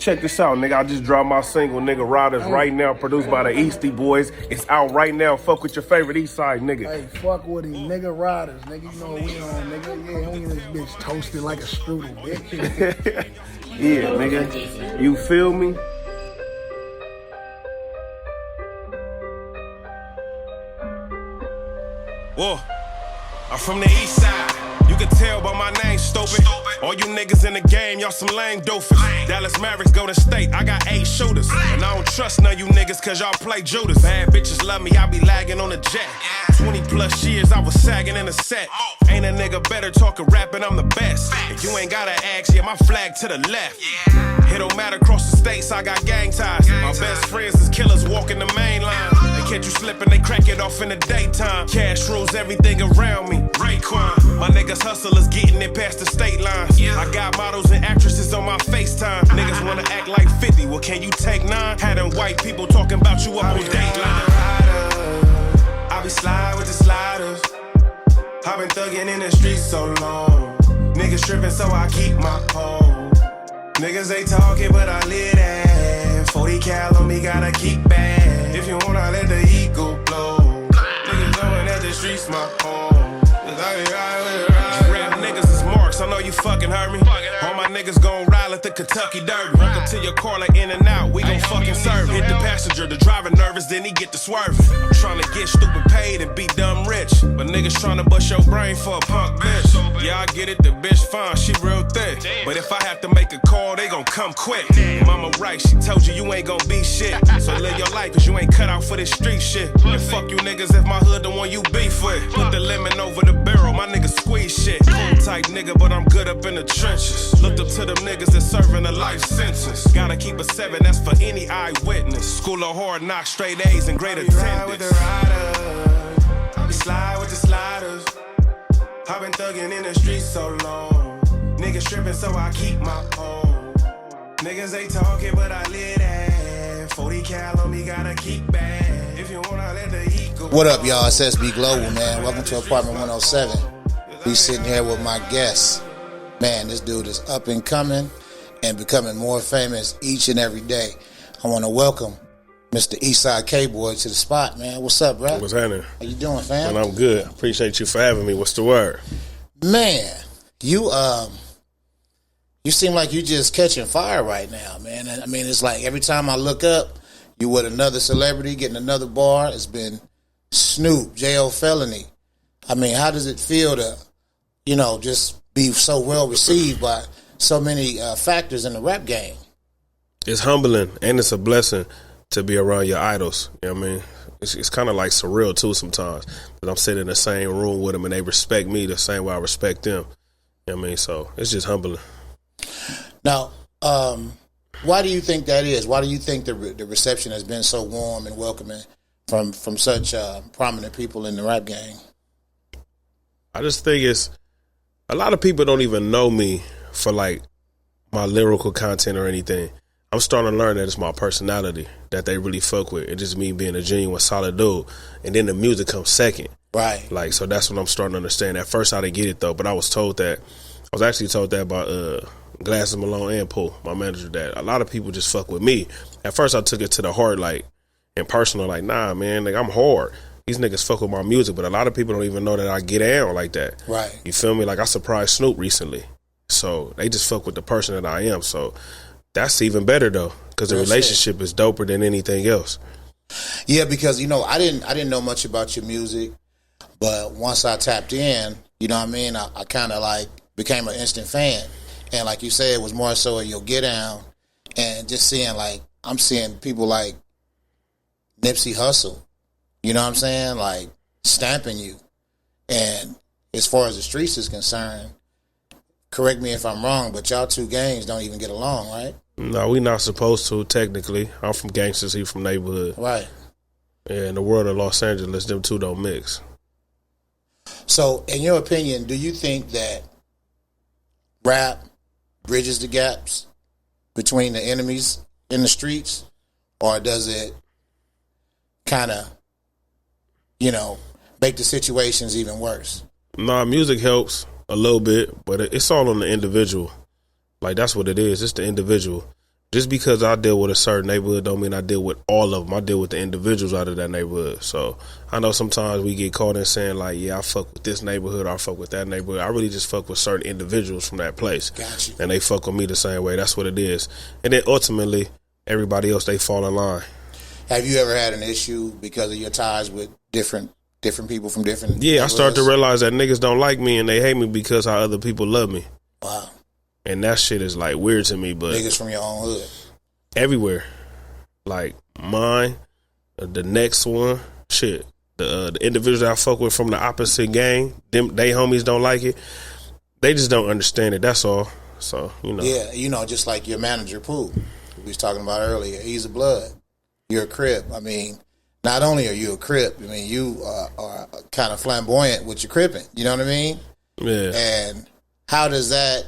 Check this out, nigga. I just dropped my single, nigga, Riders, right now, produced by the Eastie Boys. It's out right now. Fuck with your favorite Eastside, nigga. Hey, fuck with him, nigga. Riders, nigga. You know what we on, nigga. Yeah, we in this bitch toasted like a strudel, bitch. Yeah, nigga. You feel me? Whoa, I'm from the east side. You can tell by my name, stupid. All you niggas in the game, y'all some lame doofus. Dallas Mavericks go to state, I got 8 shooters. And I don't trust none of you niggas cause y'all play Judas. Bad bitches love me, I be lagging on the jet. 20 plus years, I was sagging in a set. Ain't a nigga better talking rapping, I'm the best. If you ain't gotta ask, yeah, my flag to the left. It don't matter, across the states, I got gang ties. My best friends is killers walking the main line. They catch you slipping, they crack it off in the daytime. Cash rules everything around me. Raekwon, my niggas hustlers getting it past the state lines. I got models and actresses on my FaceTime. Niggas wanna act like 50, well can you take 9? Had them white people talking about you up on Dateline. I be slide with the sliders. I been thugging in the streets so long. Niggas tripping so I keep my pole. Niggas ain't talking but I live that. 40 cal on me gotta keep bad. If you wanna let the eagle blow. Niggas knowing that the streets my home. Rap niggas is marks, I know you fucking heard me. All my niggas gon' ride like the Kentucky Derby. Walk up to your car like in and out, we gon' fucking serve. Hit the passenger, the driver nervous, then he get to swerving. I'm tryna get stupid paid and be dumb rich. But niggas tryna bust your brain for a punk bitch. Yeah, I get it, the bitch fine, she real thick. But if I have to make a call, they gon' come quick. Mama right, she told you you ain't gon' be shit. So live your life, cause you ain't cut out for this street shit. And fuck you niggas if my hood the one you beef with. Put the lemon over the barrel, my niggas squeeze shit. Cool type nigga, but I'm good up in the trenches. Looked up to them niggas that serving a life sentence. Gotta keep a 7, that's for any eyewitness. School of hard knocks, straight A's and great attendance. Ride with the riders, I be slide with the sliders. I've been thugging in the streets so long. Niggas tripping so I keep my own. Niggas ain't talking but I live that. 40 cal on me gotta keep bad. If you wanna let the heat go. What up, y'all? It's SB Global, man. Welcome to Apartment 107. We sitting here with my guest. Man, this dude is up and coming and becoming more famous each and every day. I want to welcome Mr. Eastside K Boy to the spot, man. What's up, bro? What's happening? How you doing, fam? Man, I'm good. Appreciate you for having me. What's the word? Man, you seem like you just catching fire right now, man. I mean, it's like every time I look up, you with another celebrity getting another bar. It's been Snoop, J.O. Felony. I mean, how does it feel to, just be so well received by so many factors in the rap game? It's humbling and it's a blessing to be around your idols. You know what I mean? It's kind of like surreal too sometimes that I'm sitting in the same room with them and they respect me the same way I respect them. You know what I mean? So it's just humbling. Now, why do you think that is? Why do you think the reception has been so warm and welcoming from such prominent people in the rap game? I just think it's a lot of people don't even know me for like my lyrical content or anything. I'm starting to learn that it's my personality that they really fuck with. It's just me being a genuine, solid dude. And then the music comes second. Right. Like, so that's what I'm starting to understand. At first I didn't get it though, but I was actually told that by Glasses Malone and Pooh, my manager, that a lot of people just fuck with me. At first I took it to the heart, like, and personal, like, nah, man, like, I'm hard. These niggas fuck with my music, but a lot of people don't even know that I get down like that. Right. You feel me? Like, I surprised Snoop recently. So they just fuck with the person that I am. So that's even better though, because the relationship is doper than anything else. Yeah, because I didn't know much about your music, but once I tapped in, you know what I mean, I kind of like became an instant fan. And like you said, it was more so your get down and just seeing I'm seeing people like Nipsey Hussle, you know what I'm saying, like stamping you. And as far as the streets is concerned, correct me if I'm wrong, but y'all two gangs don't even get along, right? No, we not supposed to, technically. I'm from gangsters, he from neighborhood. Right. Yeah, in the world of Los Angeles, them two don't mix. So, in your opinion, do you think that rap bridges the gaps between the enemies in the streets, or does it kind of, make the situations even worse? Nah, music helps a little bit, but it's all on the individual. Like, that's what it is. It's the individual. just because I deal with a certain neighborhood don't mean I deal with all of them. I deal with the individuals out of that neighborhood. So I know sometimes we get caught in saying like, yeah, I fuck with this neighborhood, or I fuck with that neighborhood. I really just fuck with certain individuals from that place. Gotcha. And they fuck with me the same way. That's what it is. And then ultimately, everybody else, they fall in line. Have you ever had an issue because of your ties with different people from different Yeah, I started to neighborhoods? realize that niggas don't like me and they hate me because how other people love me. Wow. And that shit is like weird to me, but Niggas from your own hood. everywhere. Like mine, the next one, shit. The individuals that I fuck with from the opposite gang, they homies don't like it. They just don't understand it. That's all. So, you know. Yeah, just like your manager, Pooh, we was talking about earlier. He's a blood. You're a Crip. I mean, not only are you a Crip, I mean, you are kind of flamboyant with your Cripping. You know what I mean? Yeah. And how does that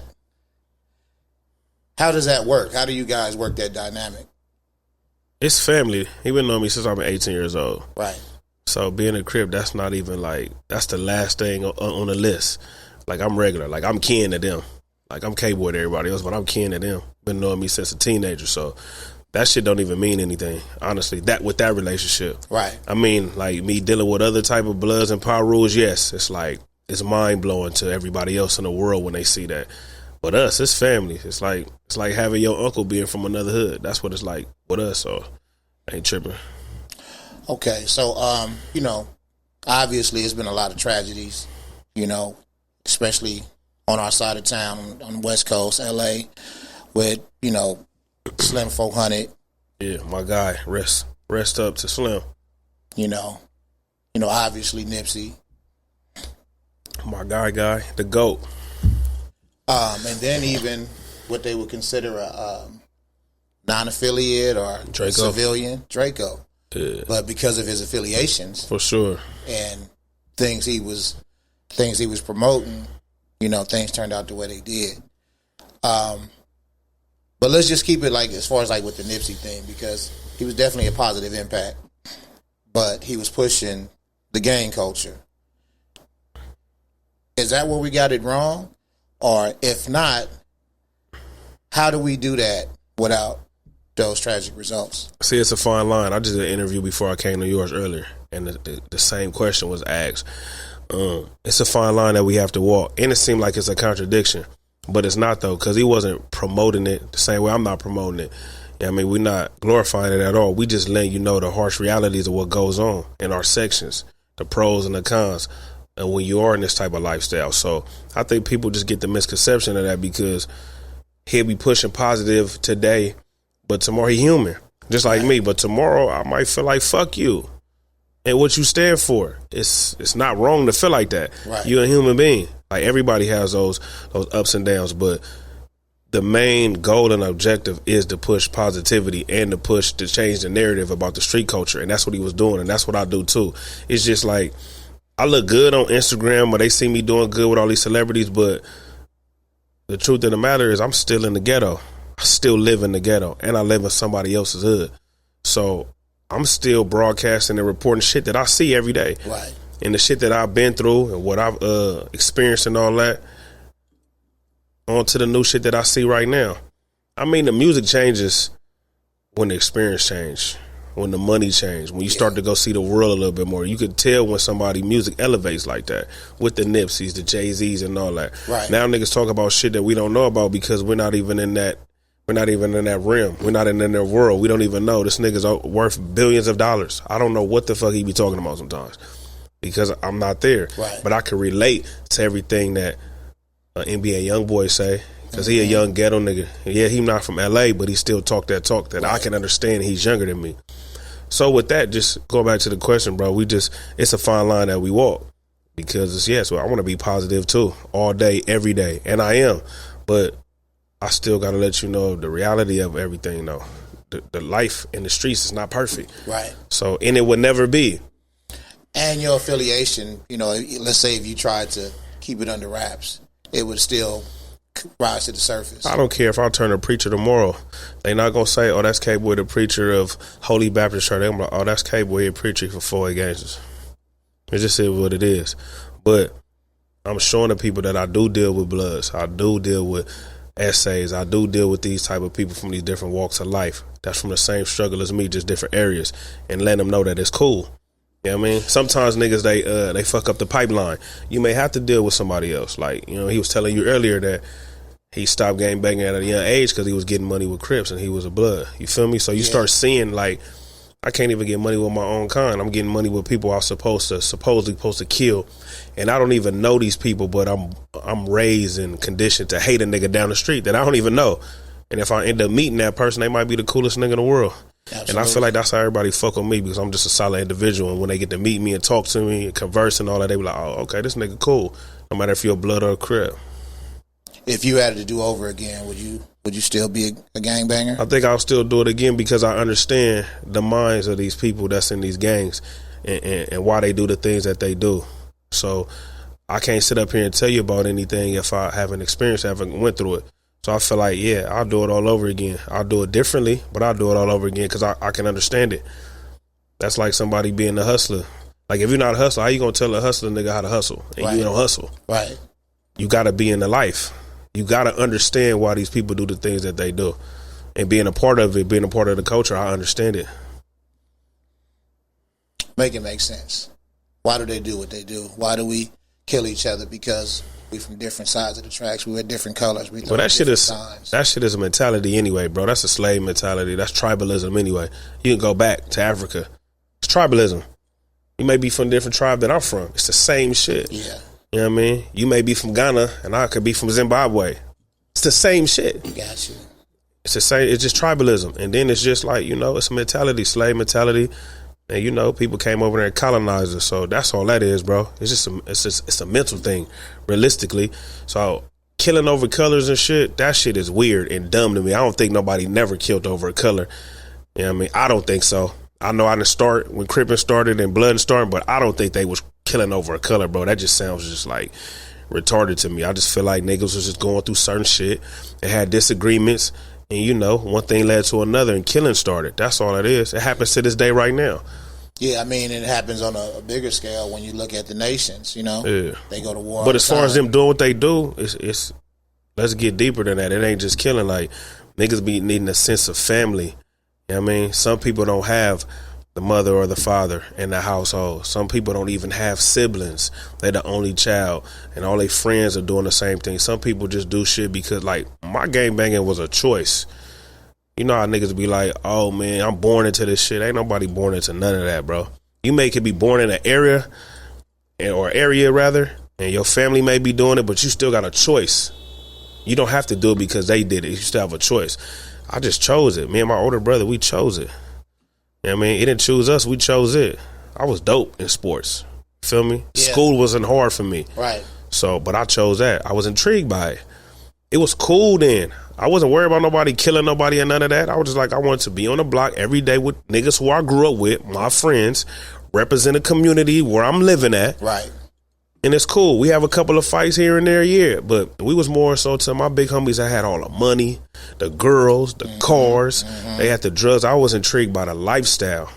work? How do you guys work that dynamic? It's family. He been knowing me since I've been 18 years old. Right. So being a Crip, that's not even like, that's the last thing on the list. Like I'm regular. Like I'm kin to them. Like I'm K Boy to everybody else, but I'm kin to them. Been knowing me since a teenager. So that shit don't even mean anything, honestly, with that relationship. Right. I mean, like me dealing with other type of Bloods and Power Rules, yes, it's like, it's mind-blowing to everybody else in the world when they see that. But us, it's family. It's like having your uncle being from another hood. That's what it's like with us, so I ain't tripping. Okay, so, obviously it's been a lot of tragedies, especially on our side of town, on the West Coast, L.A., with, Slim 400. Yeah, my guy, rest up to Slim. Obviously Nipsey. My guy, the GOAT. And then even what they would consider a non-affiliate or Draco. civilian, Draco. Yeah. But because of his affiliations For sure. and things he was promoting, things turned out the way they did. But let's just keep it like as far as like with the Nipsey thing, because he was definitely a positive impact, but he was pushing the gang culture. Is that where we got it wrong? Or if not, how do we do that without those tragic results? See, it's a fine line. I just did an interview before I came to yours earlier, and the same question was asked. It's a fine line that we have to walk, and it seemed like it's a contradiction, but it's not though, because he wasn't promoting it the same way I'm not promoting it. I mean, we're not glorifying it at all. We just letting you know the harsh realities of what goes on in our sections, the pros and the cons, and when you are in this type of lifestyle. So I think people just get the misconception of that, because he'll be pushing positive today, but tomorrow he human, just like me. But tomorrow I might feel like fuck you and what you stand for. It's not wrong to feel like that. Right. You're a human being. Like everybody has those ups and downs, but the main goal and objective is to push positivity and to change the narrative about the street culture. And that's what he was doing. And that's what I do too. It's just like, I look good on Instagram or they see me doing good with all these celebrities, but the truth of the matter is I'm still in the ghetto. I still live in the ghetto, and I live in somebody else's hood. So I'm still broadcasting and reporting shit that I see every day. Right. And the shit that I've been through and what I've experienced and all that, on to the new shit that I see right now. I mean, the music changes when the experience changes, when the money changes, when you start to go see the world a little bit more. You could tell when somebody music elevates like that, with the Nipseys, the Jay-Z's and all that. Right. Now niggas talk about shit that we don't know about because we're not even in that realm. We're not in their world. We don't even know. This nigga's worth billions of dollars. I don't know what the fuck he be talking about sometimes because I'm not there. Right. But I can relate to everything that NBA young boy say, because he a young ghetto nigga. Yeah, he not from LA, but he still talk that Right. I can understand. He's younger than me. So with that, just go back to the question, bro. It's a fine line that we walk, because I want to be positive too, all day, every day, and I am. But I still got to let you know the reality of everything, though. The life in the streets is not perfect. Right. So, and it would never be. And your affiliation, let's say if you tried to keep it under wraps, it would still rise to the surface. I don't care if I turn a preacher tomorrow. They not going to say, oh, that's K-Boy, the preacher of Holy Baptist Church. They're going to be like, oh, that's K-Boy, a preacher for 4 gangsters. It just is what it is. But I'm showing the people that I do deal with Bloods. I do deal with essays. I do deal with these type of people from these different walks of life. That's from the same struggle as me, just different areas, and let them know that it's cool. You know what I mean? Sometimes niggas, they fuck up the pipeline. You may have to deal with somebody else. Like, you know, he was telling you earlier that he stopped gang banging at a young age because he was getting money with Crips and he was a blood. You feel me? So you start seeing, like, I can't even get money with my own kind. I'm getting money with people I was supposedly supposed to kill, and I don't even know these people, but I'm raised and conditioned to hate a nigga down the street that I don't even know. And if I end up meeting that person, they might be the coolest nigga in the world. Absolutely. And I feel like that's how everybody fuck with me, because I'm just a solid individual. And when they get to meet me and talk to me and converse and all that, they be like, oh, okay, this nigga cool. No matter if you're a blood or a Crip. If you had to do over again, would you still be a gangbanger? I think I'll still do it again, because I understand the minds of these people that's in these gangs and why they do the things that they do. So I can't sit up here and tell you about anything if I haven't experienced, haven't went through it. So I feel like, yeah, I'll do it all over again. I'll do it differently, but I'll do it all over again because I can understand it. That's like somebody being a hustler. Like, if you're not a hustler, how you going to tell a hustler nigga how to hustle? And you don't hustle. Right. You got to be in the life. You got to understand why these people do the things that they do. And being a part of it, being a part of the culture, I understand it. Make it make sense. Why do they do what they do? Why do we kill each other? Because we from different sides of the tracks. We wear different colors. We that shit is a mentality anyway, bro. That's a slave mentality. That's tribalism anyway. You can go back to Africa. It's tribalism. You may be from a different tribe that I'm from. It's the same shit. Yeah. You know what I mean? You may be from Ghana and I could be from Zimbabwe. It's the same shit. Got you. It's the same. It's just tribalism. And then it's just like, you know, it's a mentality, slave mentality. And, you know, people came over there and colonized us. So that's all that is, bro. It's a mental thing, realistically. So killing over colors and shit, that shit is weird and dumb to me. I don't think nobody never killed over a color. You know what I mean? I don't think so. I know I didn't start when Crippin' started and Blood started, but I don't think they was killing over a color, bro. That just sounds just like retarded to me. I just feel like niggas was just going through certain shit and had disagreements. And, you know, one thing led to another and killing started. That's all it is. It happens to this day right now. Yeah, I mean, it happens on a bigger scale when you look at the nations, you know. Yeah. They go to war. But as far as them doing what they do, it's let's get deeper than that. It ain't just killing. Like, niggas be needing a sense of family. You know what I mean? Some people don't have the mother or the father in the household. Some people don't even have siblings. They're the only child, and all their friends are doing the same thing. Some people just do shit because, like, my gangbanging was a choice. You know how niggas be like, oh, man, I'm born into this shit. Ain't nobody born into none of that, bro. You could be born in an area, and your family may be doing it, but you still got a choice. You don't have to do it because they did it. You still have a choice. I just chose it. Me and my older brother, we chose it. You know what I mean? It didn't choose us. We chose it. I was dope in sports. Feel me? Yeah. School wasn't hard for me. Right. So, but I chose that. I was intrigued by it. It was cool then. I wasn't worried about nobody killing nobody or none of that. I was just like, I wanted to be on the block every day with niggas who I grew up with, my friends, represent a community where I'm living at. Right. And it's cool. We have a couple of fights here and there a year, but we was more so to my big homies that had all the money, the girls, the cars, they had the drugs. I was intrigued by the lifestyle.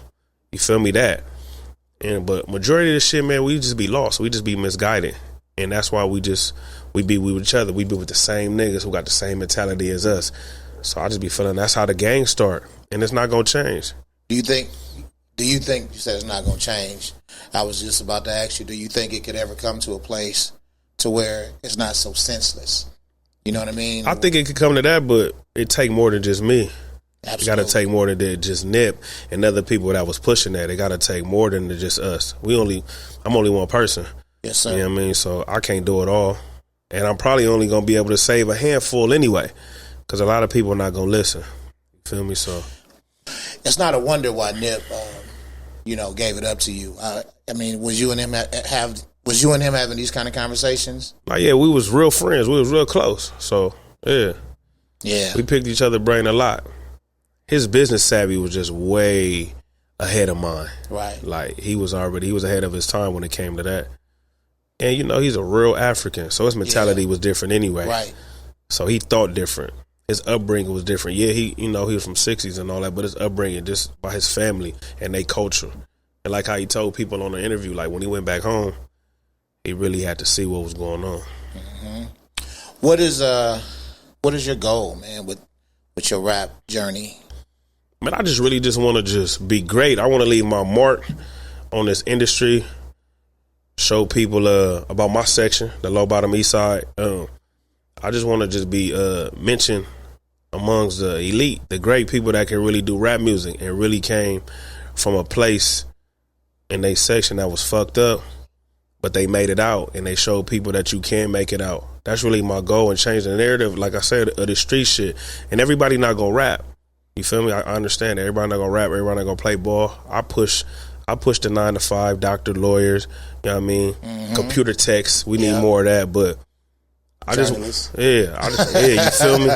You feel me? That. But majority of the shit, man, we just be lost. We just be misguided. And that's why we be with each other. We be with the same niggas who got the same mentality as us. So I just be feeling that's how the gang start. And it's not going to change. Do you think you said it's not going to change? I was just about to ask you, do you think it could ever come to a place to where it's not so senseless? You know what I mean? I think it could come to that, but it take more than just me. Absolutely. It got to take more than just Nip and other people that was pushing that. It got to take more than just us. I'm only one person. Yes, sir. You know what I mean? So I can't do it all. And I'm probably only going to be able to save a handful anyway, because a lot of people are not going to listen. You feel me? So it's not a wonder why Nip, gave it up to you. I mean, was you and him having these kind of conversations? Like, yeah, we was real friends. We was real close. So yeah, we picked each other's brain a lot. His business savvy was just way ahead of mine. Right. Like, he was ahead of his time when it came to that. And, you know, he's a real African, so his mentality was different anyway. Right. So he thought different. His upbringing was different. Yeah, he was from 60s and all that, but his upbringing just by his family and their culture. And like how he told people on the interview, like when he went back home, he really had to see what was going on. Mm-hmm. What What is your goal, man, with your rap journey? Man, I just really just want to just be great. I want to leave my mark on this industry, show people about my section, the low bottom east side. I just want to just be mentioned amongst the elite, the great people that can really do rap music and really came from a place in their section that was fucked up, but they made it out and they showed people that you can make it out. That's really my goal, and change the narrative, like I said, of the street shit. And everybody not gonna rap. You feel me? I understand that everybody not gonna rap, everybody not gonna play ball. I push the 9 to 5, doctor, lawyers, you know what I mean? Computer techs, we need more of that, but you feel me?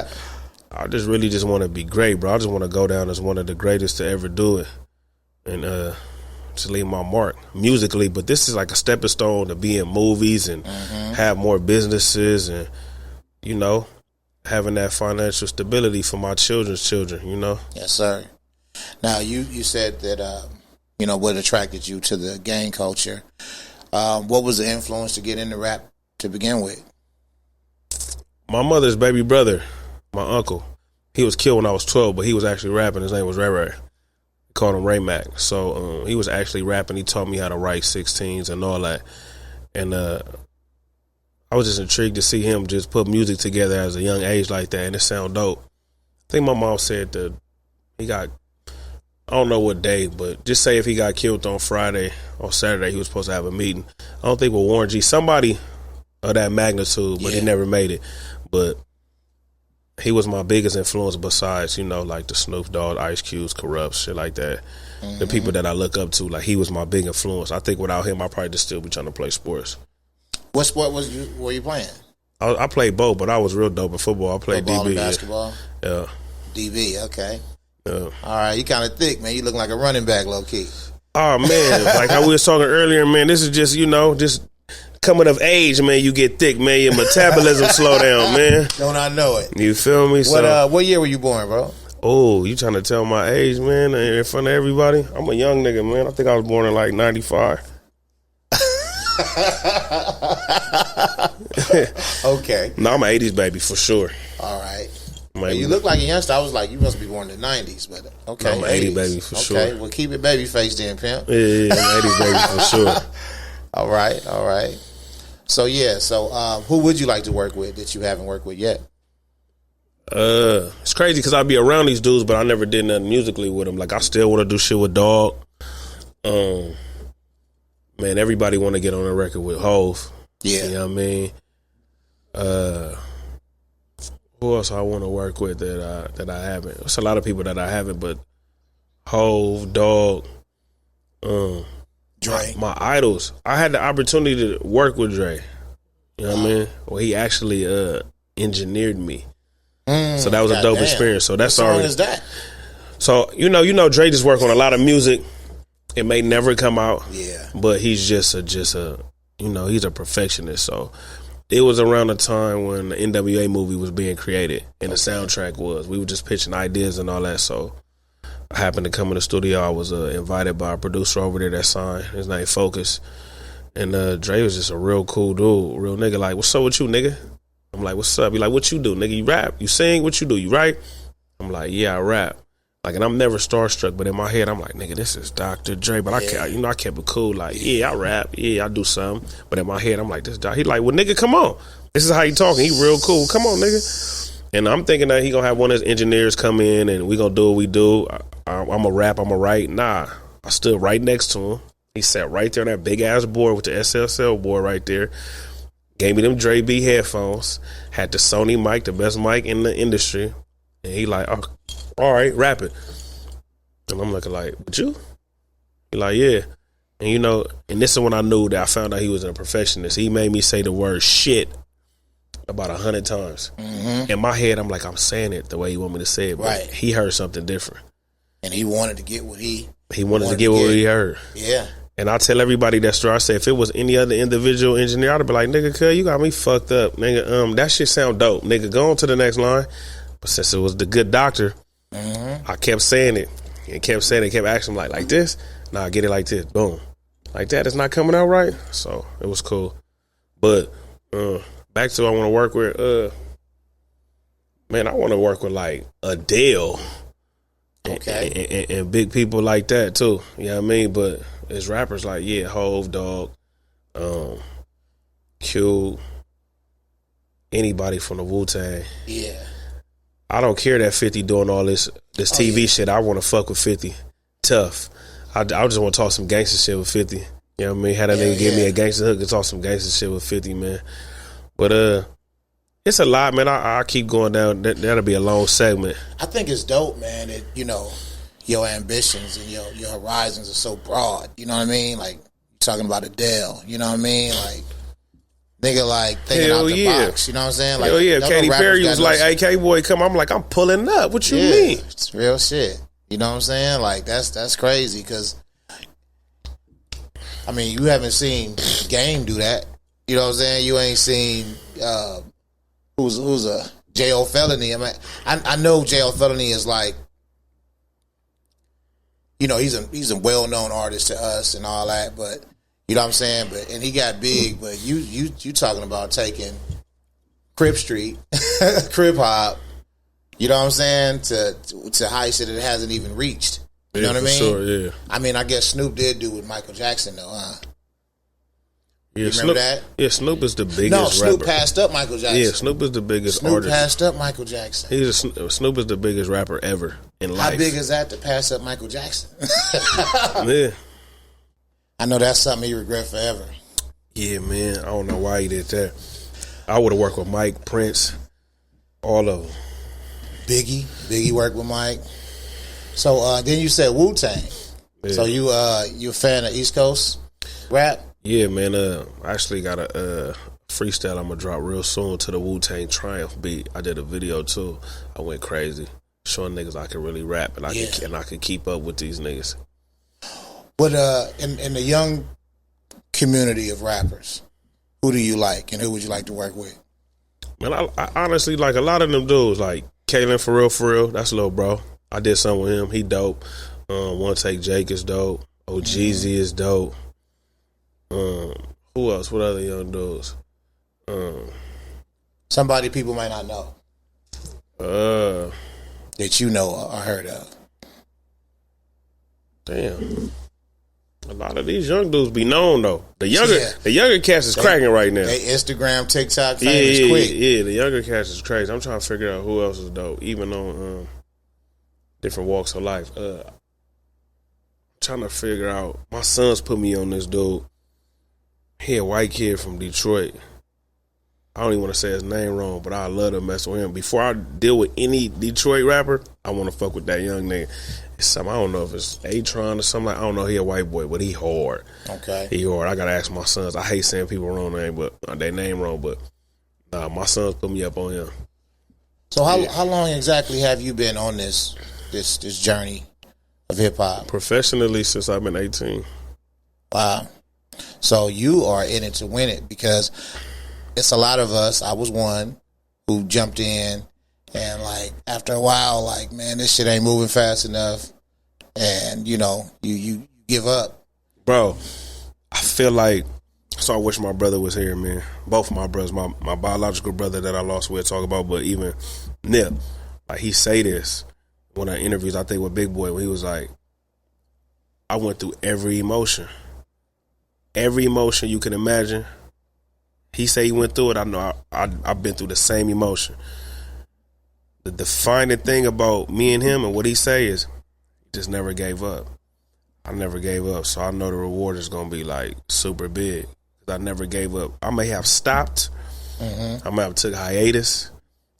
I just really just want to be great, bro. I just want to go down as one of the greatest to ever do it, and to leave my mark musically. But this is like a stepping stone to be in movies and have more businesses, and you know, having that financial stability for my children's children. You know. Yes, sir. Now you said that you know what attracted you to the gang culture. What was the influence to get into rap to begin with? My mother's baby brother, my uncle, he was killed when I was 12, but he was actually rapping. His name was Ray Ray. Called him Ray Mac. So he was actually rapping. He taught me how to write 16s and all that. And I was just intrigued to see him just put music together at a young age like that, and it sound dope. I think my mom said that he got, I don't know what day, but just say if he got killed on Friday or Saturday, he was supposed to have a meeting. I don't think with Warren G, somebody of that magnitude, but he never made it. But he was my biggest influence besides, you know, like the Snoop Dogg, Ice Cubes, Corrupt, shit like that. The people that I look up to, like, he was my big influence. I think without him, I'd probably just still be trying to play sports. What sport were you playing? I played both, but I was real dope in football. I played Football DB. And basketball? Yeah. DB, okay. Yeah. All right, you kind of thick, man. You look like a running back, low-key. Oh, man. Like how we was talking earlier, man, this is just, you know, just coming of age, man, you get thick, man. Your metabolism slow down, man. Don't I know it? You feel me? What year were you born, bro? Oh, you trying to tell my age, man, in front of everybody? I'm a young nigga, man. I think I was born in like 95. Okay. No, I'm an 80s baby for sure. All right. Well, you look like a youngster. I was like, you must be born in the 90s, but okay. No, I'm an 80s baby for sure. Okay, well, keep it baby face then, pimp. Yeah, I'm an 80s baby for sure. All right. So who would you like to work with that you haven't worked with yet? It's crazy because I be around these dudes, but I never did nothing musically with them. Like, I still want to do shit with Dog. Man, everybody want to get on a record with Hov. Yeah. You know what I mean? Who else I want to work with that I haven't? There's a lot of people that I haven't, but Hov, Dog, Dre. My idols. I had the opportunity to work with Dre. You know what I mean? Well, he actually engineered me. So that was a dope experience. So that's what already. What song is that? So you know, Dre just work on a lot of music. It may never come out. Yeah. But he's just a he's a perfectionist. So it was around the time when the NWA movie was being created and the soundtrack was. We were just pitching ideas and all that. So I happened to come in the studio. I was invited by a producer over there that signed. His name Focus. And Dre was just a real cool dude, real nigga. Like, what's up with you, nigga? I'm like, what's up? He like, what you do, nigga? You rap? You sing? What you do? You write? I'm like, yeah, I rap. Like, and I'm never starstruck, but in my head, I'm like, nigga, this is Dr. Dre. But I kept it cool. Like, yeah, I rap. Yeah, I do something. But in my head, I'm like, this Doc. He like, well, nigga, come on. This is how he talking. He real cool. Come on, nigga. And I'm thinking that he gonna have one of his engineers come in and we gonna do what we do. I'm a rap. I'm a write. Nah, I stood right next to him. He sat right there on that big ass board with the SSL board right there. Gave me them Dre B headphones. Had the Sony mic, the best mic in the industry. And he like, oh, all right, rap it. And I'm looking like, but you? He like, yeah. And you know, and this is when I knew that I found out he was a perfectionist. He made me say the word shit about 100 times. In my head, I'm like, I'm saying it the way he want me to say it. But right. He heard something different. And he wanted to get what he wanted to get what he heard. Yeah. And I tell everybody that story, I say, if it was any other individual engineer, I'd be like, nigga, cuz, you got me fucked up. Nigga, that shit sound dope. Nigga, go on to the next line. But since it was the good doctor, I kept saying it. And kept saying it, kept asking him like this? Nah, get it like this. Boom. Like that, it's not coming out right. So it was cool. But back to I want to work with Man, I want to work with like Adele. Okay. And big people like that too. You know what I mean? But as rappers like, yeah, Hove, Dog, Q, anybody from the Wu-Tang. Yeah. I don't care that 50 doing all this TV shit. I want to fuck with 50. Tough. I just want to talk some gangster shit with 50. You know what I mean? Had that nigga give me a gangster hook and talk some gangster shit with 50, man. But it's a lot, man. I keep going down. That'll be a long segment. I think it's dope, man, that, you know, your ambitions and your horizons are so broad. You know what I mean? Like, you're talking about Adele. You know what I mean? Like, nigga, like, thinking out the box. You know what I'm saying? Like, hell yeah. Katy Perry was like, hey, K Boy, come. I'm like, I'm pulling up. What you mean? It's real shit. You know what I'm saying? Like, that's crazy because, I mean, you haven't seen Game do that. You know what I'm saying? You ain't seen who's a J.O. Felony. I mean, I know J.O. Felony is like, you know, he's a well-known artist to us and all that, but you know what I'm saying? But and he got big, but you talking about taking Crip Street, Crip Hop, you know what I'm saying, to heights that it hasn't even reached. You know what I mean? Sure, yeah. I mean, I guess Snoop did do with Michael Jackson though, huh? Yeah, you remember that? Yeah, Snoop is the biggest No, Snoop rapper. passed up Michael Jackson. Yeah, Snoop is the biggest Snoop artist. passed up Michael Jackson. Snoop is the biggest rapper ever in life. How big is that to pass up Michael Jackson? Yeah. I know that's something he regret forever. Yeah, man. I don't know why he did that. I would have worked with Mike, Prince, all of them. Biggie worked with Mike. So then you said Wu-Tang. Yeah. So you a fan of East Coast rap? Yeah, man. I actually got a freestyle I'm gonna drop real soon to the Wu-Tang Triumph beat. I did a video too. I went crazy, showing niggas I can really rap and I can keep up with these niggas. But in the young community of rappers, who do you like and who would you like to work with? Man, I honestly like a lot of them dudes. Like Kalen for real, that's little bro. I did something with him. He dope. One Take Jake is dope. Jeezy is dope. Who else? What other young dudes? Somebody people might not know. That you know or heard of. Damn. A lot of these young dudes be known though. The younger cats is cracking right now. They Instagram, TikTok famous quick. Yeah, the younger cats is crazy. I'm trying to figure out who else is dope, even on different walks of life. Trying to figure out. My sons put me on this dude. He a white kid from Detroit. I don't even want to say his name wrong, but I love to mess with him. Before I deal with any Detroit rapper, I want to fuck with that young nigga. It's something, I don't know if it's Atron or something. Like, I don't know. He a white boy, but he hard. Okay. He hard. I gotta ask my sons. I hate saying people wrong name, but their name wrong. But my sons put me up on him. So how long exactly have you been on this journey of hip hop? Professionally, since I've been 18. Wow. So you are in it to win it, because it's a lot of us. I was one who jumped in, and like after a while, like, man, this shit ain't moving fast enough, and you know, you give up. Bro, I feel like, so I wish my brother was here, man. Both of my brothers, my biological brother that I lost, we'll talk about, but even Nip, like he say this one of the interviews, I think with Big Boy, when he was like, I went through every emotion you can imagine. He say he went through it. I know I've been through the same emotion. The defining thing about me and him and what he say is he just never gave up. I never gave up, so I know the reward is gonna be like super big. I never gave up. I may have stopped. I may have took hiatus.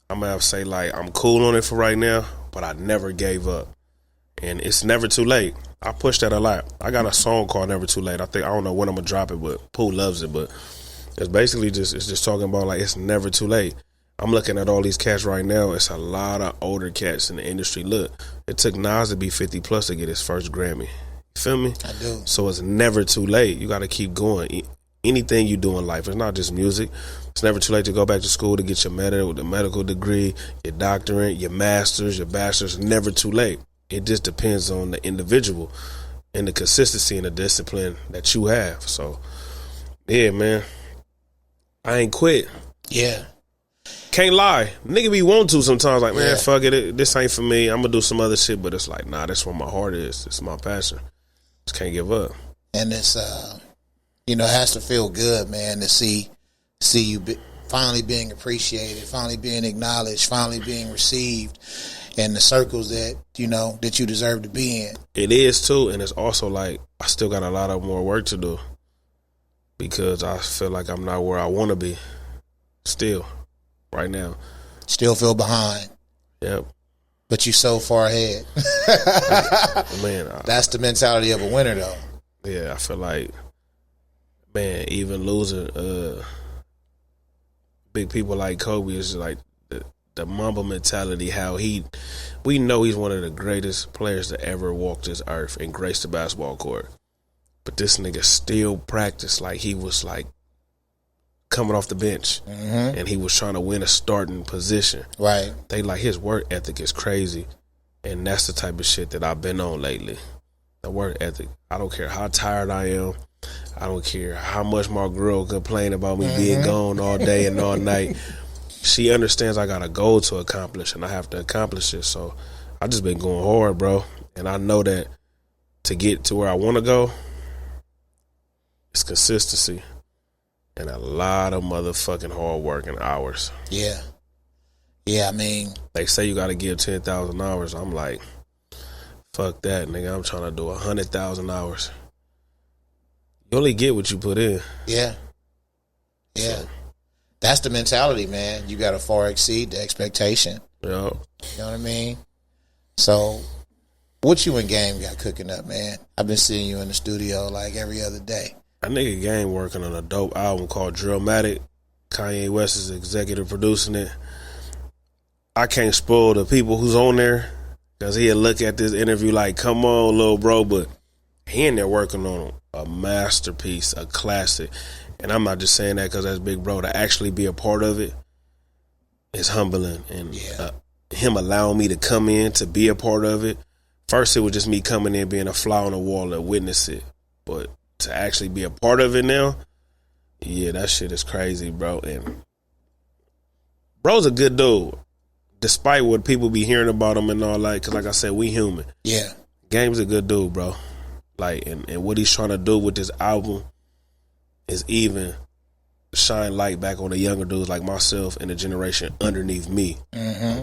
I may have say like I'm cool on it for right now, but I never gave up. And it's never too late. I push that a lot. I got a song called Never Too Late. I don't know when I'm gonna drop it, but Pooh loves it. But it's basically it's just talking about like it's never too late. I'm looking at all these cats right now. It's a lot of older cats in the industry. Look, it took Nas to be 50 plus to get his first Grammy. You feel me? I do. So it's never too late. You got to keep going. Anything you do in life, it's not just music. It's never too late to go back to school to get your medical degree, your doctorate, your master's, your bachelor's. Never too late. It just depends on the individual and the consistency and the discipline that you have. So, yeah, man, I ain't quit. Yeah. Can't lie. Nigga be want to sometimes. Like, man, Yeah. fuck it. This ain't for me. I'm going to do some other shit. But it's like, nah, that's where my heart is. It's my passion. Just can't give up. And it's, you know, it has to feel good, man, to see you finally being appreciated, finally being acknowledged, finally being received in the circles that, you know, that you deserve to be in. It is, too. And it's also like, I still got a lot of more work to do. Because I feel like I'm not where I want to be. Still. Right now. Still feel behind. Yep. But you so far ahead. Man, That's the mentality of a winner, though. yeah, I feel like, man, even losing big people like Kobe is like the Mamba mentality, how we know he's one of the greatest players to ever walk this earth and grace the basketball court. But this nigga still practiced like he was like coming off the bench, and he was trying to win a starting position. Right. They like his work ethic is crazy, and that's the type of shit that I've been on lately. The work ethic. I don't care how tired I am. I don't care how much my girl complain about me being gone all day and all night. She understands I got a goal to accomplish, and I have to accomplish it. So I just been going hard, bro. And I know that to get to where I want to go, it's consistency. And a lot of motherfucking hard work and hours. Yeah. Yeah, I mean, They say you got to give 10,000 hours. I'm like, fuck that, nigga. I'm trying to do 100,000 hours. You only get what you put in. yeah. Yeah. So, That's the mentality, man. You got to far exceed the expectation. you know, You know what I mean? So, what you and Game got cooking up, man? I've been seeing you in the studio like every other day. a nigga Game working on a dope album called Drillmatic. Kanye West is executive producing it. I can't spoil the people who's on there because he'll look at this interview like, come on, little bro, but he in there working on a masterpiece, a classic. And I'm not just saying that because that's big bro. To actually be a part of it is humbling. And him allowing me to come in to be a part of it. First, it was just me coming in, being a fly on the wall and witness it. But to actually be a part of it now, yeah, that shit is crazy, bro. And bro's a good dude, despite what people be hearing about him and all that. Because like I said, we human. Yeah. Game's a good dude, bro. Like, and what he's trying to do with this album is even shine light back on the younger dudes like myself and the generation underneath me,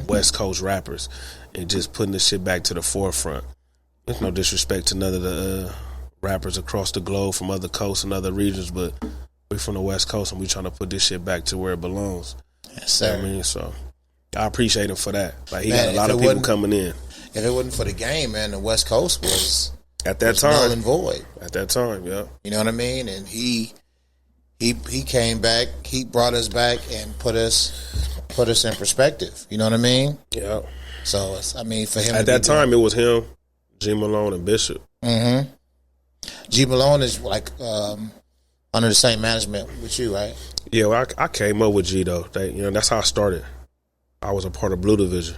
West Coast rappers, and just putting this shit back to the forefront. There's no disrespect to none of the rappers across the globe from other coasts and other regions, but we from the West Coast and we trying to put this shit back to where it belongs. Yes, sir. You know what I mean? So I appreciate him for that. Like, he Man, got a lot if of it people wasn't- coming in. If it wasn't for the Game, man, the West Coast was At that null time. and void. At that time, yeah. You know what I mean? And he came back, he brought us back and put us in perspective. You know what I mean? Yeah. So it's, I mean, for him At to that be time, it was him, G Malone, and Bishop. G Malone is like under the same management with you, right? Yeah, well, I came up with G though. That's how I started. I was a part of Blue Division,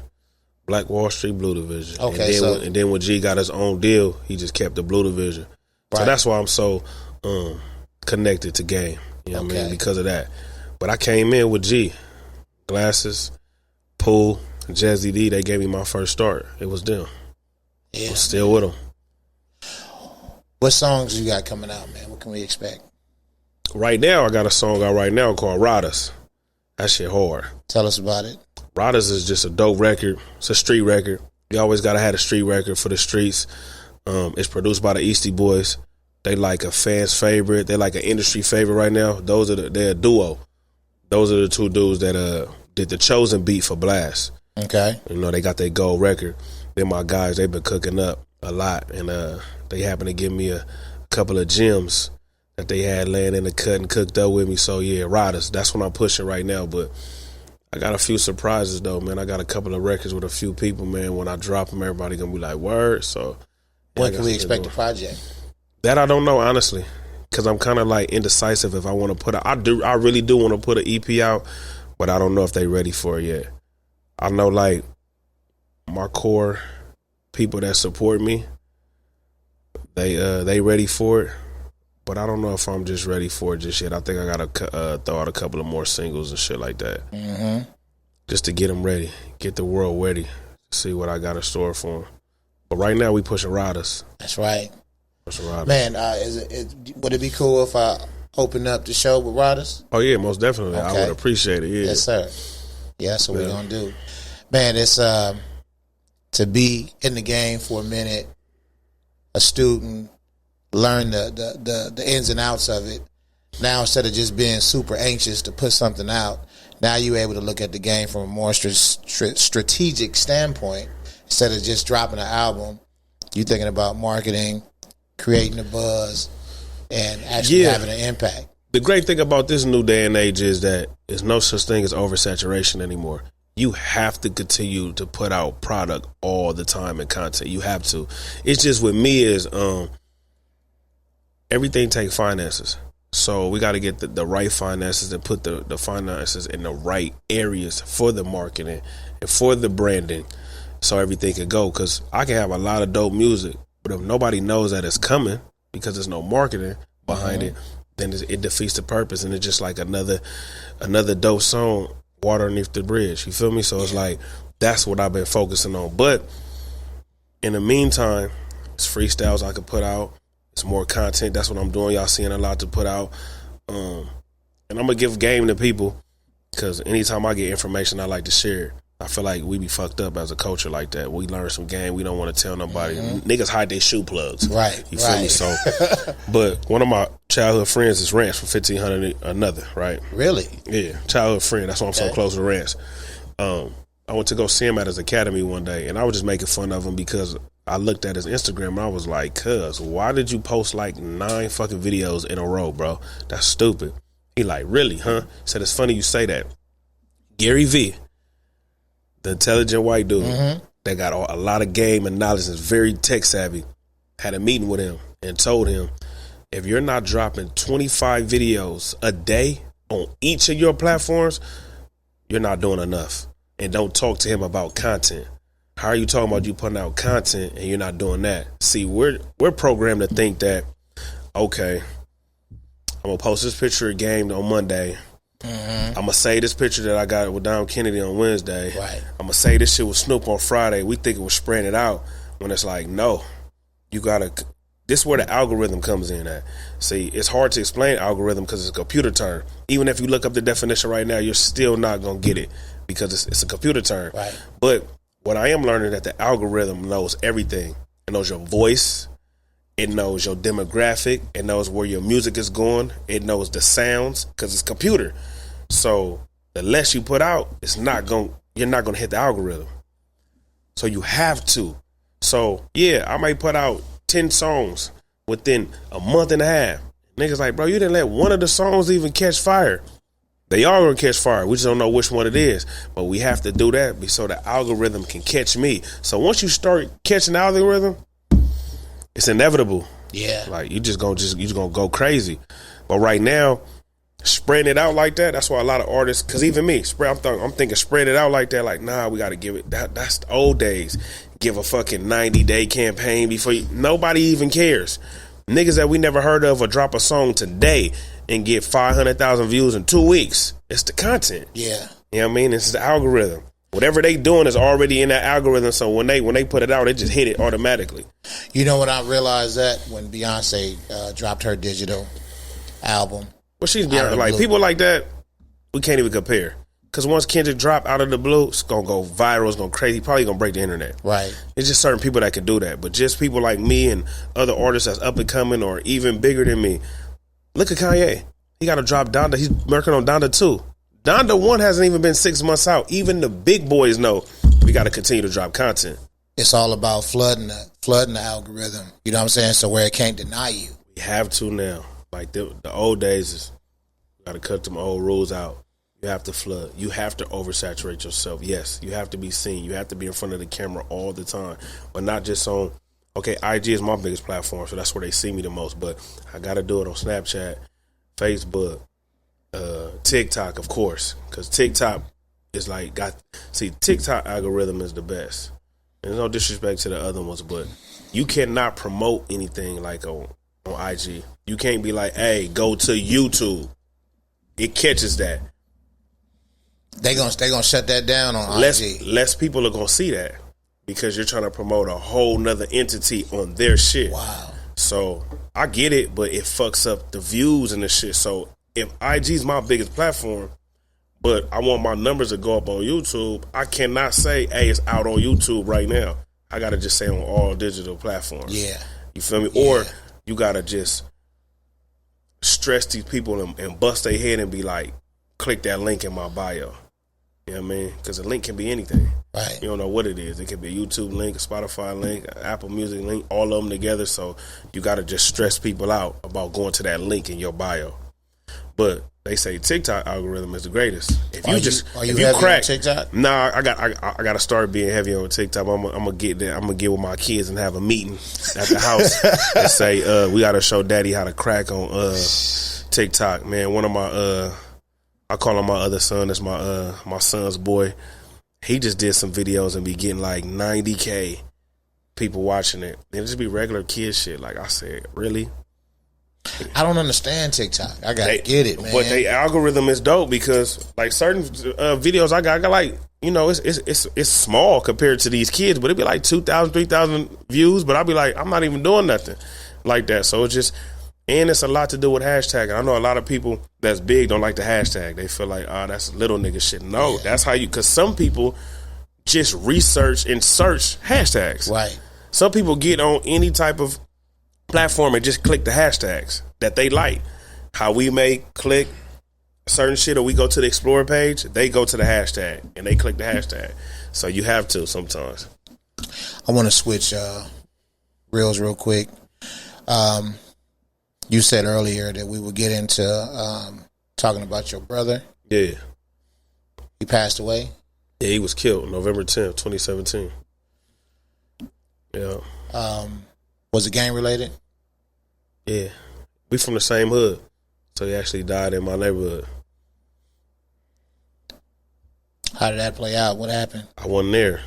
Black Wall Street Blue Division. Okay, and then when G got his own deal, he just kept the Blue Division. So Right. that's why I'm so connected to Game. You know what I mean? Okay. Because of that. But I came in with G, Glasses, Pool, Jazzy D. They gave me my first start. It was them. Yeah. I'm still with them. What songs you got coming out, man? What can we expect? Right now, I got a song out right now called Riders. That shit hard. Tell us about it. Riders is just a dope record. It's a street record. You always gotta have a street record for the streets. It's produced by the Eastie Boys. They like a fan's favorite. They like an industry favorite right now. They're a duo. Those are the two dudes that did the Chosen beat for Blast. Okay. You know, they got their gold record. They're my guys. They've been cooking up a lot, and they happen to give me a couple of gems that they had laying in the cut and cooked up with me. So yeah, Riders. That's what I'm pushing right now. But I got a few surprises though, man. I got a couple of records with a few people, man. When I drop them, everybody gonna be like, "Word." So yeah, When can we expect the project? that I don't know, honestly, because I'm kind of like indecisive if I want to put I really do want to put an EP out, but I don't know if they ready for it yet. I know like my core people that support me, they ready for it, but I don't know if I'm just ready for it just yet. I think I gotta throw out a couple of more singles and shit like that. just to get them ready, get the world ready, see what I got in store for them. But right now, we pushing riders. That's right. Pushing riders. Man, would it be cool if I open up the show with riders? Oh, yeah, most definitely. Okay. I would appreciate it, yeah. Yes, sir. Yeah, that's what we're going to do. Man, it's to be in the game for a minute, a student, learn the ins and outs of it. Now, instead of just being super anxious to put something out, now you're able to look at the game from a more strategic standpoint. Instead of just dropping an album, you're thinking about marketing, creating a buzz, and actually having an impact. The great thing about this new day and age is that there's no such thing as oversaturation anymore. You have to continue to put out product all the time and content. You have to. It's just with me is everything takes finances. So we got to get the right finances and put the finances in the right areas for the marketing and for the branding so everything can go. Because I can have a lot of dope music, but if nobody knows that it's coming because there's no marketing behind it, then it defeats the purpose. And it's just like another dope song, water underneath the bridge. You feel me? So it's like that's what I've been focusing on. But in the meantime, it's freestyles I could put out. It's more content. That's what I'm doing. Y'all seeing a lot to put out. And I'm going to give game to people because anytime I get information, I like to share it. I feel like we be fucked up as a culture like that. We learn some game. We don't want to tell nobody. Niggas hide their shoe plugs. Right. You feel me? So, but one of my childhood friends is Rance from 1500 another, right? Really? Yeah. Childhood friend. That's why I'm so close to Rance. I went to go see him at his academy one day, and I was just making fun of him because I looked at his Instagram and I was like, cuz, why did you post like 9 fucking videos in a row, bro? That's stupid. He like, really, huh? Said, it's funny you say that. Gary V, the intelligent white dude that got a lot of game and knowledge and is very tech savvy, had a meeting with him and told him, if you're not dropping 25 videos a day on each of your platforms, you're not doing enough. And don't talk to him about content. How are you talking about you putting out content and you're not doing that? See, we're programmed to think that, okay, I'm going to post this picture of game on Monday. I'm going to say this picture that I got with Dom Kennedy on Wednesday. Right. I'm going to say this shit with Snoop on Friday. We think it was spreading it out when it's like, no, you got to, this is where the algorithm comes in at. See, it's hard to explain algorithm because it's a computer term. Even if you look up the definition right now, you're still not going to get it because it's a computer term. Right. But what I am learning that the algorithm knows everything. It knows your voice. It knows your demographic. It knows where your music is going. It knows the sounds because it's computer. So the less you put out, you're not going to hit the algorithm. So you have to. So yeah, I might put out 10 songs within a month and a half. Niggas like, bro, you didn't let one of the songs even catch fire. They are going to catch fire. We just don't know which one it is. But we have to do that so the algorithm can catch me. So once you start catching the algorithm, it's inevitable. Yeah. Like you just gonna go crazy. But right now, spreading it out like that, that's why a lot of artists, because even me, I'm thinking spread it out like that, like, nah, we got to give it, that's the old days. Give a fucking 90-day campaign before nobody even cares. Niggas that we never heard of will drop a song today and get 500,000 views in 2 weeks. It's the content. Yeah. You know what I mean? It's the algorithm. Whatever they doing is already in that algorithm. So when they put it out, it just hit it automatically. You know when I realized that? When Beyonce dropped her digital album. Well, she's beyond, like, people like that, we can't even compare. Because once Kendrick drop out of the blue, it's going to go viral, it's going crazy, probably going to break the internet. Right. It's just certain people that can do that. But just people like me and other artists that's up and coming or even bigger than me. Look at Kanye. He got to drop Donda. He's working on Donda 2. Donda 1 hasn't even been 6 months out. Even the big boys know we got to continue to drop content. It's all about flooding the algorithm. You know what I'm saying? So where it can't deny you. We have to now. Like the old days is, got to cut them old rules out. You have to flood. You have to oversaturate yourself. Yes, you have to be seen. You have to be in front of the camera all the time. But not just on, okay, IG is my biggest platform, so that's where they see me the most. But I got to do it on Snapchat, Facebook, TikTok, of course. Because TikTok is like, TikTok algorithm is the best. There's no disrespect to the other ones, but you cannot promote anything like on IG. You can't be like, hey, go to YouTube. It catches that. They gonna shut that down on IG. Less people are gonna see that because you're trying to promote a whole nother entity on their shit. Wow. So I get it, but it fucks up the views and the shit. So if IG's my biggest platform, but I want my numbers to go up on YouTube, I cannot say, hey, it's out on YouTube right now. I gotta just say on all digital platforms. Yeah. You feel me? Yeah. Or you gotta just stress these people and bust their head and be like, click that link in my bio. You know what I mean? Because a link can be anything. Right. You don't know what it is. It could be a YouTube link, a Spotify link, an Apple Music link, all of them together. So you got to just stress people out about going to that link in your bio. But they say TikTok algorithm is the greatest. If you heavy crack on TikTok? Nah, I got to start being heavy on TikTok. I'm gonna get there. I'm gonna get with my kids and have a meeting at the house and say we got to show Daddy how to crack on TikTok. Man, one of my I call him my other son. That's my son's boy. He just did some videos and be getting like 90K people watching it. And it just be regular kid shit. Like I said, really? I don't understand TikTok. I gotta get it, man. But the algorithm is dope because like certain videos I got like, you know, it's small compared to these kids, but it'd be like 2,000, 3,000 views. But I'll be like, I'm not even doing nothing like that. So it's just, and it's a lot to do with hashtagging. I know a lot of people that's big don't like the hashtag. They feel like, that's little nigga shit. No, that's how you, because some people just research and search hashtags. Right. Some people get on any type of platform and just click the hashtags that they like. How we may click certain shit or we go to the Explorer page, they go to the hashtag and they click the hashtag. So you have to sometimes. I want to switch reels real quick. You said earlier that we would get into talking about your brother. Yeah. He passed away? Yeah, he was killed November 10th, 2017. Yeah. Was it gang related? Yeah. We from the same hood. So he actually died in my neighborhood. How did that play out? What happened? I wasn't there.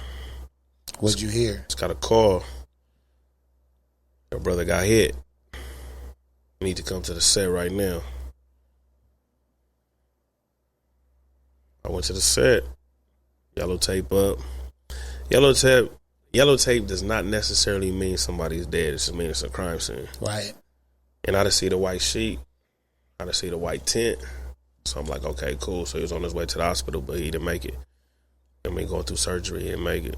What did you hear? Just got a call. Your brother got hit. You need to come to the set right now. I went to the set. Yellow tape up. Yellow tape does not necessarily mean somebody's dead. It just means it's a crime scene. Right. And I just see the white sheet. I just see the white tent. So I'm like, okay, cool. So he was on his way to the hospital, but he didn't make it. I mean, going through surgery, he didn't make it.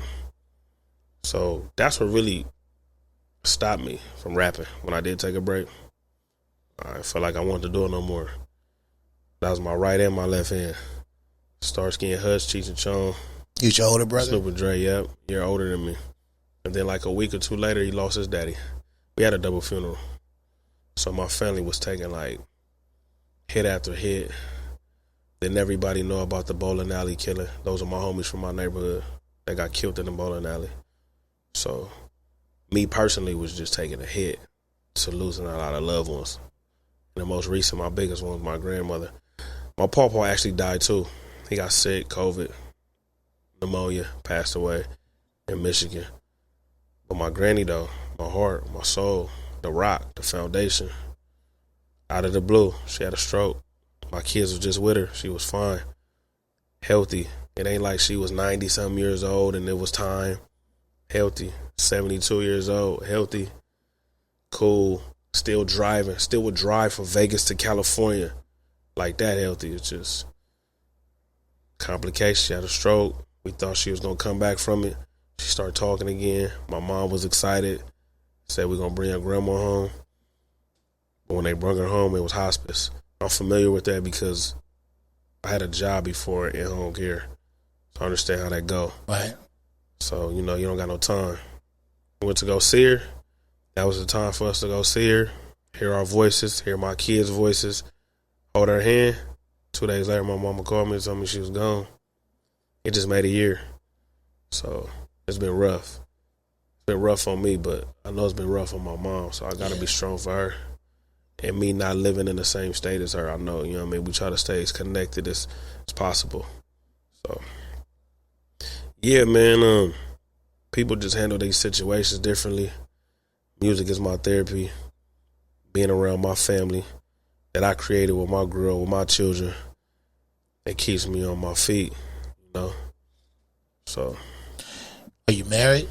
So that's what really stopped me from rapping when I did take a break. I felt like I wanted to do it no more. That was my right and my left hand. Starsky and Hutch, Cheech and Chong. He's your older brother? Snoop and Dre, yep. Year older than me. And then like a week or two later, he lost his daddy. We had a double funeral. So my family was taking like hit after hit. Then everybody know about the bowling alley killing. Those are my homies from my neighborhood that got killed in the bowling alley. So me personally was just taking a hit to losing a lot of loved ones. And the most recent, my biggest one was my grandmother. My pawpaw actually died too. He got sick, COVID, pneumonia, passed away in Michigan. But my granny though, my heart, my soul, the rock, the foundation, out of the blue, she had a stroke. My kids was just with her. She was fine, healthy. It ain't like she was 90-something years old and it was time. Healthy, 72 years old, healthy, cool, still driving, still would drive from Vegas to California like that healthy. It's just complications. She had a stroke. We thought she was going to come back from it. She started talking again. My mom was excited, said we're going to bring her grandma home. But when they brought her home, it was hospice. I'm familiar with that because I had a job before in home care. So I understand how that go. Right. So, you know, you don't got no time. We went to go see her. That was the time for us to go see her, hear our voices, hear my kids' voices, hold her hand. 2 days later, my mama called me and told me she was gone. It just made a year. So it's been rough. It's been rough on me, but I know it's been rough on my mom. So I got to be strong for her. And me not living in the same state as her, I know, you know what I mean? We try to stay as connected as possible. So, yeah, man, people just handle these situations differently. Music is my therapy. Being around my family that I created with my girl, with my children. It keeps me on my feet, you know. So. Are you married?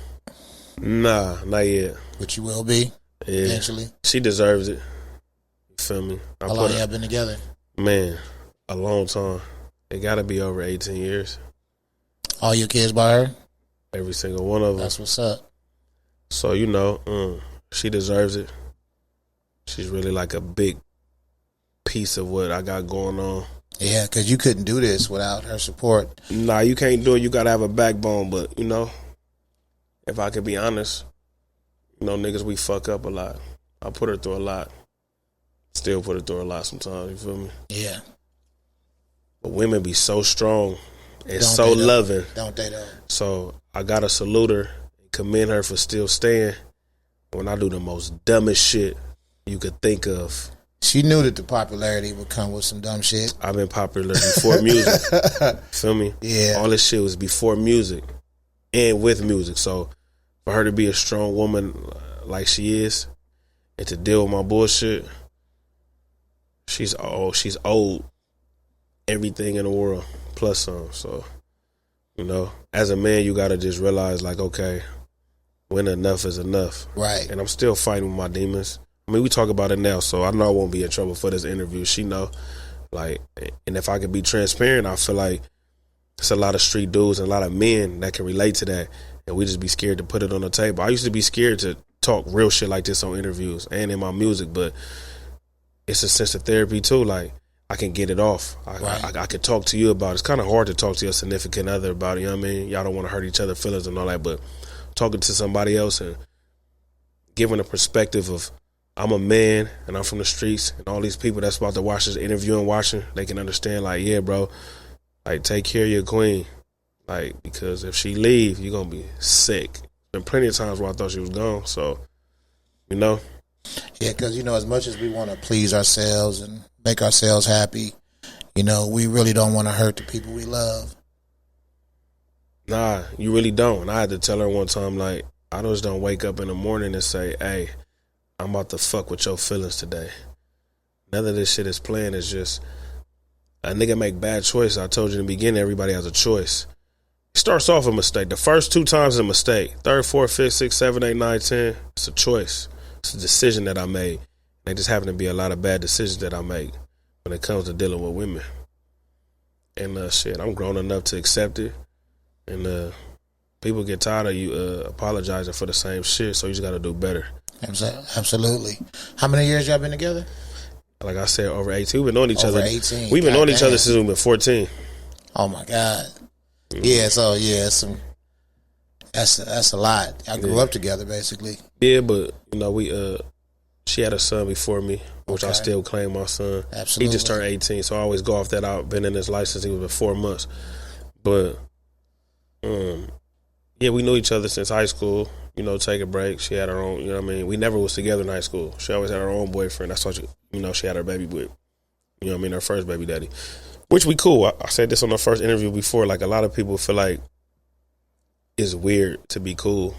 Nah, not yet. But you will be eventually. She deserves it. You feel me? How long y'all been together? Man, a long time. It got to be over 18 years. All your kids by her? Every single one of them. That's what's up. So, you know, she deserves it. She's really like a big piece of what I got going on. Yeah, because you couldn't do this without her support. Nah, you can't do it. You got to have a backbone. But, you know, if I could be honest, you know, niggas, we fuck up a lot. I put her through a lot. Still put her through a lot sometimes, you feel me? Yeah. But women be so strong and so loving. Don't they though? So I gotta salute her and commend her for still staying when I do the most dumbest shit you could think of. She knew that the popularity would come with some dumb shit. I've been popular before music. Feel me? Yeah. All this shit was before music and with music. So for her to be a strong woman like she is and to deal with my bullshit, she's old everything in the world plus some. So, you know, as a man, you gotta just realize, like, okay, when enough is enough. Right. And I'm still fighting with my demons. I mean, we talk about it now, so I know I won't be in trouble for this interview. She know, like, and if I could be transparent, I feel like it's a lot of street dudes and a lot of men that can relate to that, and we just be scared to put it on the table. I used to be scared to talk real shit like this on interviews and in my music, but it's a sense of therapy too. Like, I can get it off. I can talk to you about it. It's kind of hard to talk to your significant other about it, you know what I mean? Y'all don't want to hurt each other's feelings and all that, but talking to somebody else and giving a perspective of, I'm a man and I'm from the streets, and all these people that's about to watch this interview and watching, they can understand, like, yeah, bro, like, take care of your queen. Like, because if she leave, you're going to be sick. Been plenty of times where I thought she was gone, so, you know. Yeah, because, you know, as much as we want to please ourselves and make ourselves happy, you know, we really don't want to hurt the people we love. Nah, you really don't. I had to tell her one time, like, I just don't wake up in the morning and say, hey, I'm about to fuck with your feelings today. None of this shit is planned. It's just a nigga make bad choices. I told you in the beginning, everybody has a choice. It starts off a mistake. The first 2 times is a mistake. 3rd, 4th, 5th, 6th, 7th, 8th, 9th, 10th, it's a choice. It's a decision that I made. They just happen to be a lot of bad decisions that I make when it comes to dealing with women. And shit, I'm grown enough to accept it. And people get tired of you apologizing for the same shit, so you just got to do better. Absolutely. How many years y'all been together? Like I said, over 18. We've been knowing each other. 18. We've been knowing each other since we've been 14. Oh my God. Yeah. So yeah, that's a lot. I grew up together basically. Yeah, but you know she had a son before me, which I still claim my son. Absolutely. He just turned 18, so I always go off that. I've been in his life since he was 4 months. But yeah, we knew each other since high school. You know, take a break. She had her own, you know what I mean? We never was together in high school. She always had her own boyfriend. That's what, you know, she had her baby with. You know what I mean? Her first baby daddy. Which we cool. I said this on the first interview before. Like, a lot of people feel like it's weird to be cool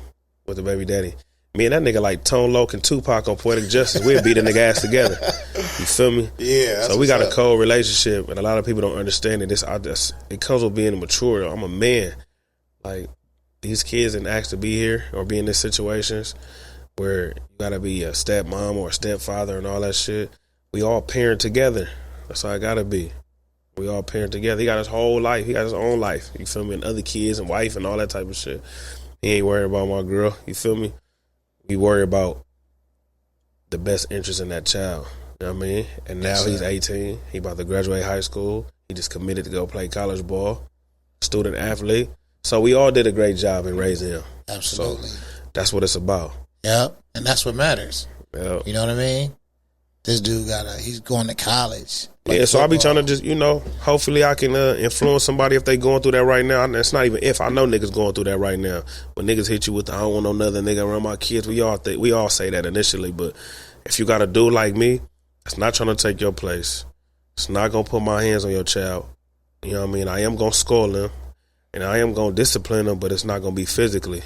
with the baby daddy. Me and that nigga like Tone Loc and Tupac on Poetic Justice. We'll beat a nigga ass together. You feel me? Yeah. So we got a cold relationship, and a lot of people don't understand it. It comes with being mature. I'm a man. Like, these kids didn't ask to be here or be in these situations where you gotta be a stepmom or a stepfather and all that shit. We all parent together. That's how I gotta be. We all parent together. He got his whole life. He got his own life. You feel me? And other kids and wife and all that type of shit. He ain't worried about my girl. You feel me? We worry about the best interest in that child. You know what I mean? And now he's 18. He about to graduate high school. He just committed to go play college ball. Student athlete. So we all did a great job in raising him. Absolutely. So that's what it's about. Yep. And that's what matters. Yep. You know what I mean? This dude he's going to college. Yeah, so I'll be trying to just, you know, hopefully I can influence somebody if they going through that right now. It's not even if. I know niggas going through that right now. When niggas hit you with the, I don't want another nigga around my kids, we all say that initially. But if you got a dude like me, it's not trying to take your place. It's not going to put my hands on your child. You know what I mean? I am going to scold him. And I am going to discipline them, but it's not going to be physically.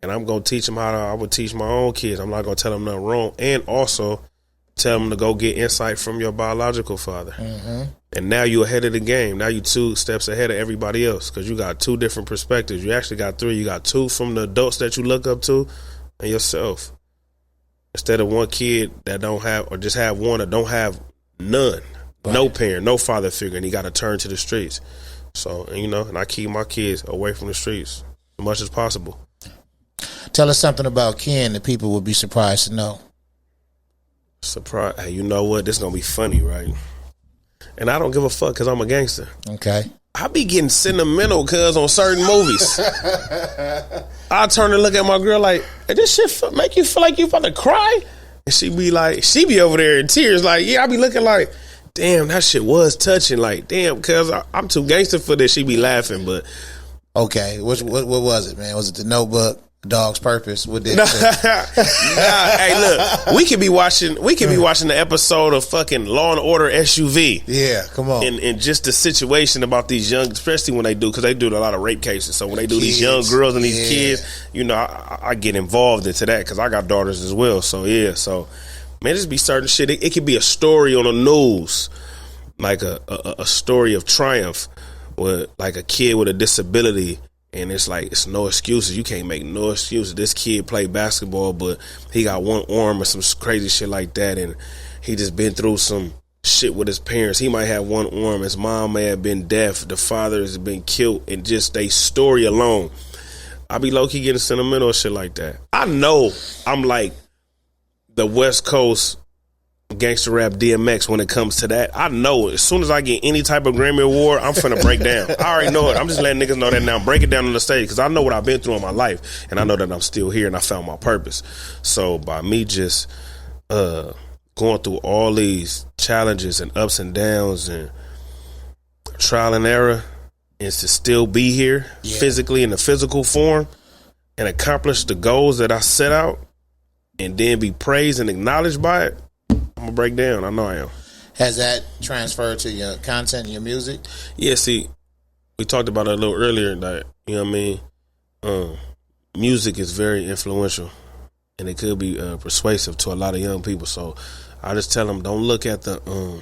And I'm going to teach them I would teach my own kids. I'm not going to tell them nothing wrong. And also, tell them to go get insight from your biological father. Mm-hmm. And now you're ahead of the game. Now you 2 steps ahead of everybody else because you got 2 different perspectives. You actually got 3. You got 2 from the adults that you look up to and yourself. Instead of one kid that don't have, or just have one, or don't have none. Right. No parent, no father figure, and he got to turn to the streets. So, and I keep my kids away from the streets as much as possible. Tell us something about Ken that people would be surprised to know. Surprise! Hey, you know what? This is gonna be funny, right? And I don't give a fuck because I'm a gangster. Okay. I be getting sentimental cuz on certain movies. I turn and look at my girl like, hey, this shit make you feel like you about to cry? And she be over there in tears like, yeah, I be looking like, damn, that shit was touching. Like, damn, cuz I'm too gangster for this. She be laughing, but. Okay, what was it, man? Was it The Notebook? Dog's Purpose? What did Nah, hey, look, we could be watching the episode of fucking Law and Order SUV. Yeah, come on. And just the situation about these young, especially when they do, because they do a lot of rape cases. So when they do these young girls and these kids, I get involved into that because I got daughters as well. So yeah, man, just be certain shit. It could be a story on the news, like a story of triumph, with like a kid with a disability. And it's like, it's no excuses. You can't make no excuses. This kid played basketball, but he got one arm or some crazy shit like that. And he just been through some shit with his parents. He might have one arm. His mom may have been deaf. The father has been killed. And just they story alone. I be low-key getting sentimental or shit like that. I know I'm like the West Coast gangster rap DMX when it comes to that. I know as soon as I get any type of Grammy Award, I'm finna break down. I already know it. I'm just letting niggas know that now. Break it down on the stage because I know what I've been through in my life, and I know that I'm still here and I found my purpose. So by me just going through all these challenges and ups and downs and trial and error, and to still be here physically in the physical form and accomplish the goals that I set out, and then be praised and acknowledged by it, I'm gonna break down. I know I am. Has that transferred to your content and your music? Yeah, see, we talked about it a little earlier that, you know what I mean? Music is very influential and it could be persuasive to a lot of young people. So I just tell them, don't look at the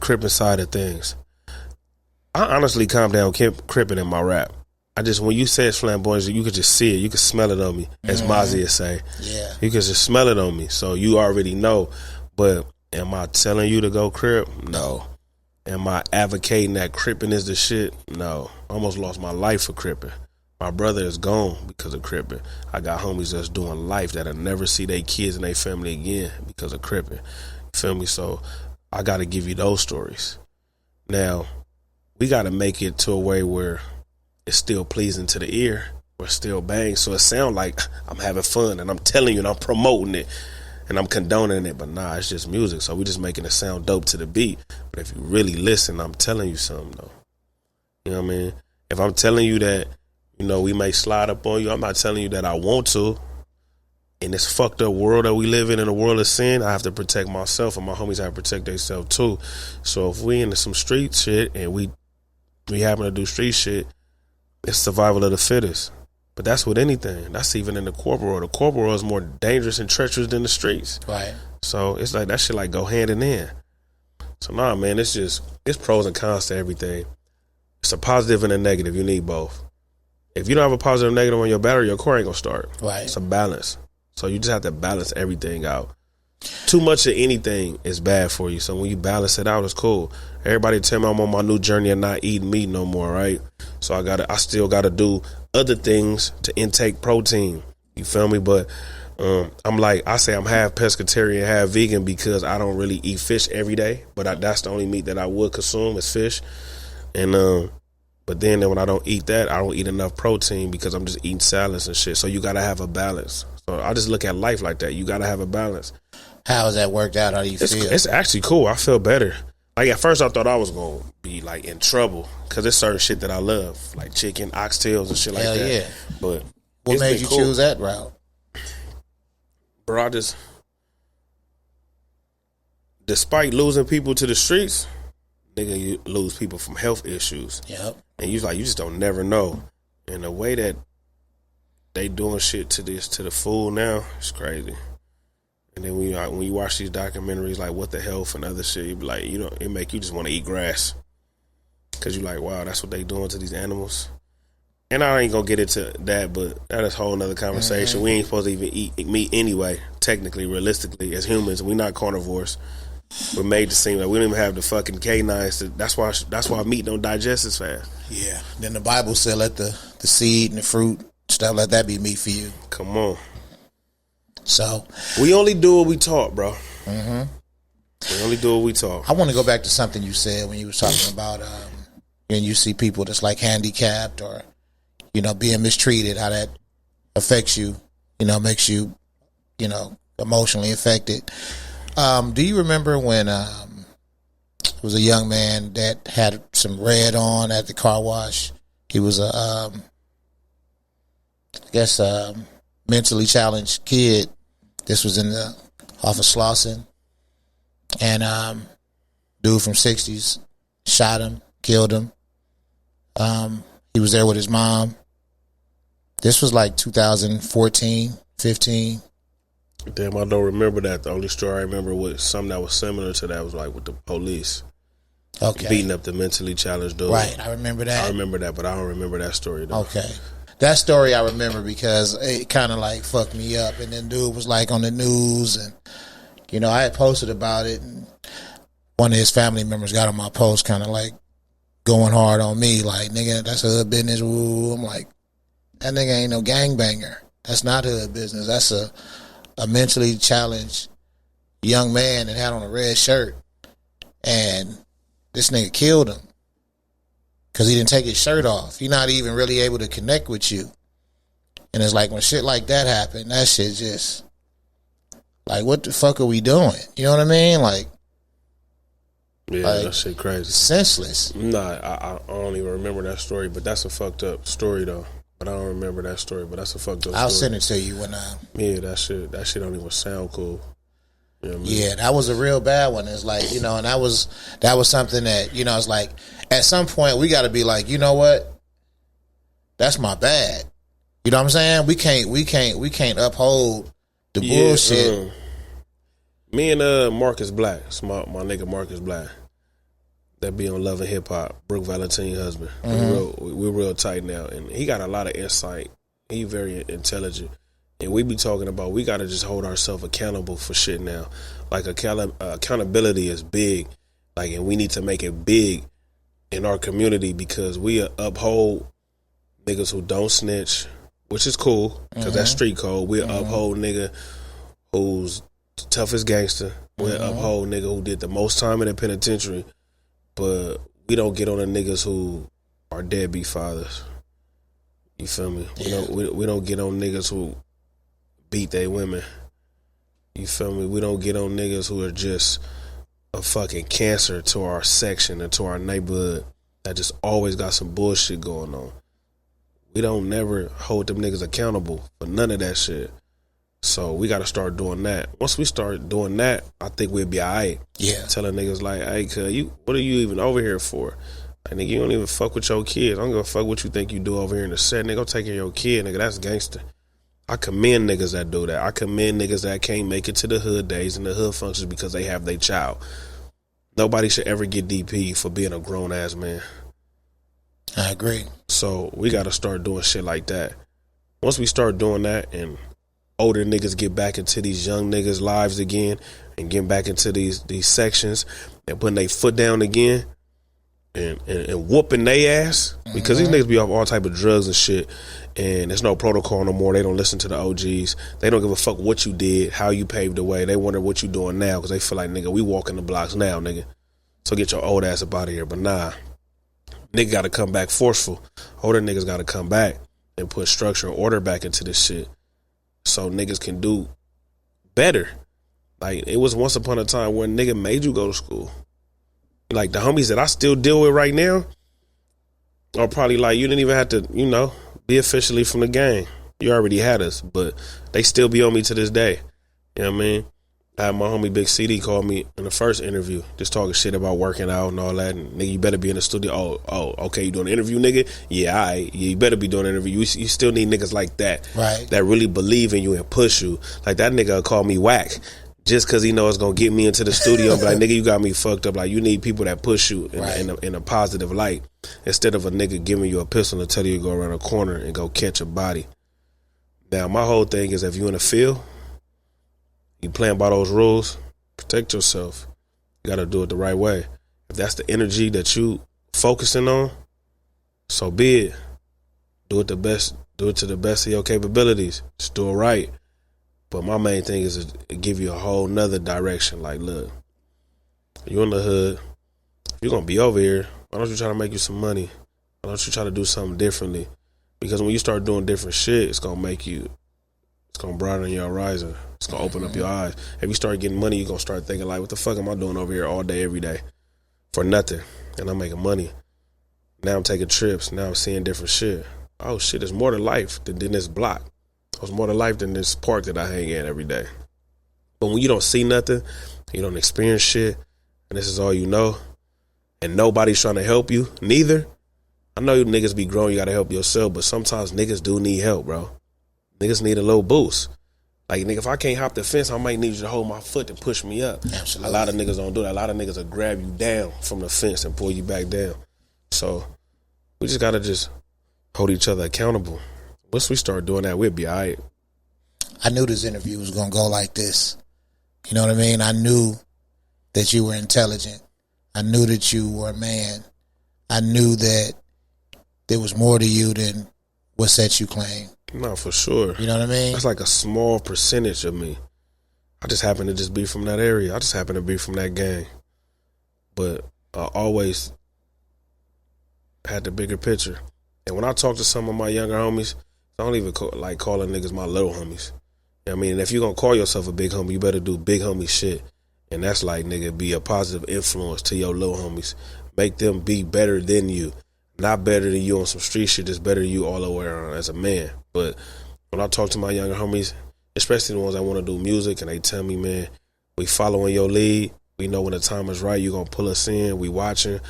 crippin' side of things. I honestly calm down crippin' in my rap. When you say it's flamboyant, you could just see it. You could smell it on me, as Mozzie would say. Yeah. You could just smell it on me. So you already know. But am I telling you to go crip? No. Am I advocating that crippin' is the shit? No. I almost lost my life for crippin'. My brother is gone because of crippin'. I got homies that's doing life that'll never see their kids and their family again because of crippin'. You feel me? So I got to give you those stories. Now, we got to make it to a way where it's still pleasing to the ear, or still bang, so it sound like I'm having fun and I'm telling you and I'm promoting it and I'm condoning it, but nah, it's just music, so we just making it sound dope to the beat. But if you really listen, I'm telling you something though. You know what I mean? If I'm telling you that, we may slide up on you, I'm not telling you that I want to. In this fucked up world that we live in a world of sin, I have to protect myself, and my homies have to protect themselves too. So if we into some street shit and we happen to do street shit, it's survival of the fittest. But that's with anything. That's even in the corporate world. The corporate world is more dangerous and treacherous than the streets. Right. So it's like that shit like go hand in hand. So nah, man, it's pros and cons to everything. It's a positive and a negative. You need both. If you don't have a positive and negative on your battery, your car ain't gonna start. Right. It's a balance. So you just have to balance everything out. Too much of anything is bad for you. So when you balance it out, it's cool. Everybody tell me I'm on my new journey of not eating meat no more, right? So I still gotta do other things to intake protein. You feel me? But I'm half pescatarian, half vegan because I don't really eat fish every day. But that's the only meat that I would consume is fish. And but then when I don't eat that, I don't eat enough protein because I'm just eating salads and shit. So you gotta have a balance. So I just look at life like that. You gotta have a balance. How has that worked out? How do you feel? It's actually cool. I feel better. Like at first I thought I was going to be like in trouble because there's certain shit that I love, like chicken, oxtails and shit like that. Yeah. But what made you choose that route? Bro, despite losing people to the streets, nigga, you lose people from health issues. Yep. And you just don't never know. And the way that they doing shit to the food now, it's crazy. And then when you watch these documentaries like What the Health and other shit, you be like, it make you just want to eat grass. Cause you're like, wow, that's what they doing to these animals. And I ain't gonna get into that, but that is a whole nother conversation. We ain't supposed to even eat meat anyway, technically, realistically, as humans. We not carnivores. We're made to seem like we don't even have the fucking canines. That's why meat don't digest as fast. Yeah. Then the Bible said let the seed and the fruit, stuff like that be meat for you. Come on. So we only do what we taught, bro. We only do what we taught. I want to go back to something you said when you was talking about and you see people that's like handicapped or being mistreated, how that affects you, makes you, emotionally affected. Do you remember when it was a young man that had some red on at the car wash? He was a mentally challenged kid. This was off of Slauson. And dude from 60s shot him, killed him. He was there with his mom. This was like 2014, 15. Damn, I don't remember that. The only story I remember was something that was similar to that was like with the police. Okay. Beating up the mentally challenged dude. Right, I remember that. I remember that, but I don't remember that story though. Okay. That story I remember because it kind of like fucked me up. And then dude was like on the news and, I had posted about it. And one of his family members got on my post kind of like going hard on me. Like, nigga, that's hood business. Woo. I'm like, that nigga ain't no gangbanger. That's not hood business. That's a mentally challenged young man that had on a red shirt. And this nigga killed him. Because he didn't take his shirt off. He's not even really able to connect with you. And it's like when shit like that happened, that shit just, like, what the fuck are we doing? You know what I mean? Like, yeah, that shit crazy. Senseless. Nah, I don't even remember that story, but that's a fucked up story, though. But I don't remember that story, but that's a fucked up story. I'll send it to you when Yeah, that shit don't even sound cool. You know what I mean? Yeah, that was a real bad one. It's like, and that was something that, it's like, at some point we got to be like, you know what? That's my bad. You know what I'm saying? We can't uphold the bullshit. Me and Marcus Black, it's my nigga Marcus Black, that be on Love and Hip Hop, Brooke Valentine husband. We're real tight now, and he got a lot of insight. He very intelligent. And we be talking about we got to just hold ourselves accountable for shit now. Like accountability is big. Like, and we need to make it big in our community because we uphold niggas who don't snitch, which is cool because that's street code. We uphold nigga who's the toughest gangster. We uphold nigga who did the most time in the penitentiary. But we don't get on the niggas who are deadbeat fathers. You feel me? Yeah. We don't get on niggas who beat their women. You feel me? We don't get on niggas who are just a fucking cancer to our section and to our neighborhood that just always got some bullshit going on. We don't never hold them niggas accountable for none of that shit. So we got to start doing that. Once we start doing that, I think we'll be all right. Yeah. Telling niggas like, hey, cuz, what are you even over here for? Like, nigga, you don't even fuck with your kids. I'm gonna fuck what you think you do over here in the set. Nigga, I'm taking your kid, nigga. That's gangster. I commend niggas that do that. I commend niggas that can't make it to the hood days and the hood functions because they have their child. Nobody should ever get DP for being a grown-ass man. I agree. So we got to start doing shit like that. Once we start doing that and older niggas get back into these young niggas' lives again and get back into these sections and putting their foot down again and whooping their ass because these niggas be off all type of drugs and shit and there's no protocol no more. They don't listen to the OGs. They don't give a fuck what you did, how you paved the way. They wonder what you doing now because they feel like, nigga, we walking the blocks now, nigga. So get your old ass up out of here. But nah, nigga got to come back forceful. Older niggas got to come back and put structure and order back into this shit so niggas can do better. Like, it was once upon a time where nigga made you go to school. Like, the homies that I still deal with right now are probably like, you didn't even have to, be officially from the gang. You already had us, but they still be on me to this day. You know what I mean? I had my homie Big CD call me in the first interview, just talking shit about working out and all that. And nigga, you better be in the studio. Oh, okay, you doing an interview, nigga? Yeah, all right. Yeah, you better be doing an interview. You still need niggas like that. Right. That really believe in you and push you. Like, that nigga call me whack. just because he know it's going to get me into the studio. But like, nigga, you got me fucked up. Like, you need people that push you in a positive light instead of a nigga giving you a pistol and tell you to go around a corner and go catch a body. Now, my whole thing is if you in the field, you playing by those rules, protect yourself. You got to do it the right way. If that's the energy that you focusing on, so be it. Do it the best. Do it to the best of your capabilities. Just do it right. But my main thing is to give you a whole nother direction. Like, look, you in the hood. You're going to be over here. Why don't you try to make you some money? Why don't you try to do something differently? Because when you start doing different shit, it's going to broaden your horizon. It's going to open up your eyes. If you start getting money, you're going to start thinking like, what the fuck am I doing over here all day, every day for nothing? And I'm making money. Now I'm taking trips. Now I'm seeing different shit. Oh shit, there's more to life than this block. There's more to life than this park that I hang in every day. But when you don't see nothing, you don't experience shit, and this is all you know, and nobody's trying to help you, neither. I know you niggas be grown, you gotta help yourself, but sometimes niggas do need help, bro. Niggas need a little boost. Like, nigga, if I can't hop the fence, I might need you to hold my foot and push me up. Absolutely. A lot of niggas don't do that. A lot of niggas will grab you down from the fence and pull you back down. So we just gotta just hold each other accountable. Once we start doing that, we'll be all right. I knew this interview was going to go like this. You know what I mean? I knew that you were intelligent. I knew that you were a man. I knew that there was more to you than what sets you claim. No, for sure. You know what I mean? That's like a small percentage of me. I just happen to just be from that area. I just happen to be from that gang. But I always had the bigger picture. And when I talk to some of my younger homies, I don't even like calling niggas my little homies. You know what I mean? And if you're going to call yourself a big homie, you better do big homie shit. And that's like, nigga, be a positive influence to your little homies. Make them be better than you. Not better than you on some street shit, just better than you all the way around as a man. But when I talk to my younger homies, especially the ones that want to do music, and they tell me, man, we following your lead. We know when the time is right, you're going to pull us in. We watching.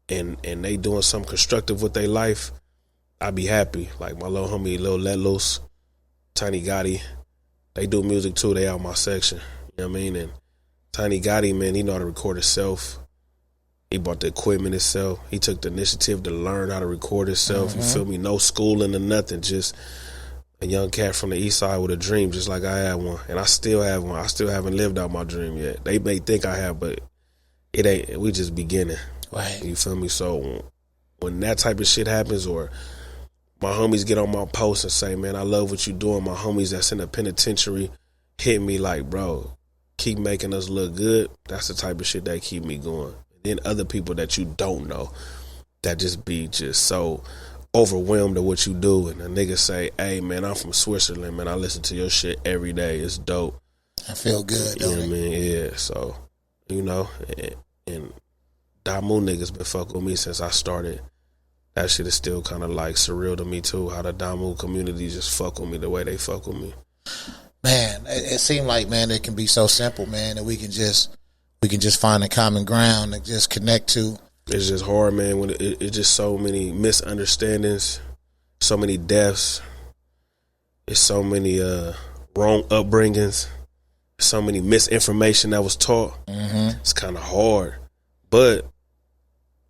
And they doing something constructive with their life. I be happy. Like my little homie, Lil Let Loose, Tiny Gotti, they do music too. They out my section. You know what I mean? And Tiny Gotti, man, he know how to record himself. He bought the equipment himself. He took the initiative to learn how to record himself. You feel me? No schooling or nothing. Just a young cat from the Eastside with a dream, just like I had one. And I still have one. I still haven't lived out my dream yet. They may think I have, but it ain't. We just beginning. Right. You feel me? So when that type of shit happens, or my homies get on my post and say, man, I love what you doing. My homies that's in the penitentiary hit me like, bro, keep making us look good. That's the type of shit that keep me going. And then other people that you don't know that just be just so overwhelmed at what you do. And a nigga say, hey, man, I'm from Switzerland, man. I listen to your shit every day. It's dope. I feel good, You know don't what I it? mean? Yeah, so, you know, and Damu niggas been fucking with me since I started. That shit is still kind of like surreal to me too, how the Damu community just fuck with me the way they fuck with me. Man, it seemed like, man, it can be so simple, man, that we can just find a common ground and just connect to. It's just hard, man, when it's just so many misunderstandings, so many deaths, it's so many wrong upbringings, so many misinformation that was taught. It's kind of hard, but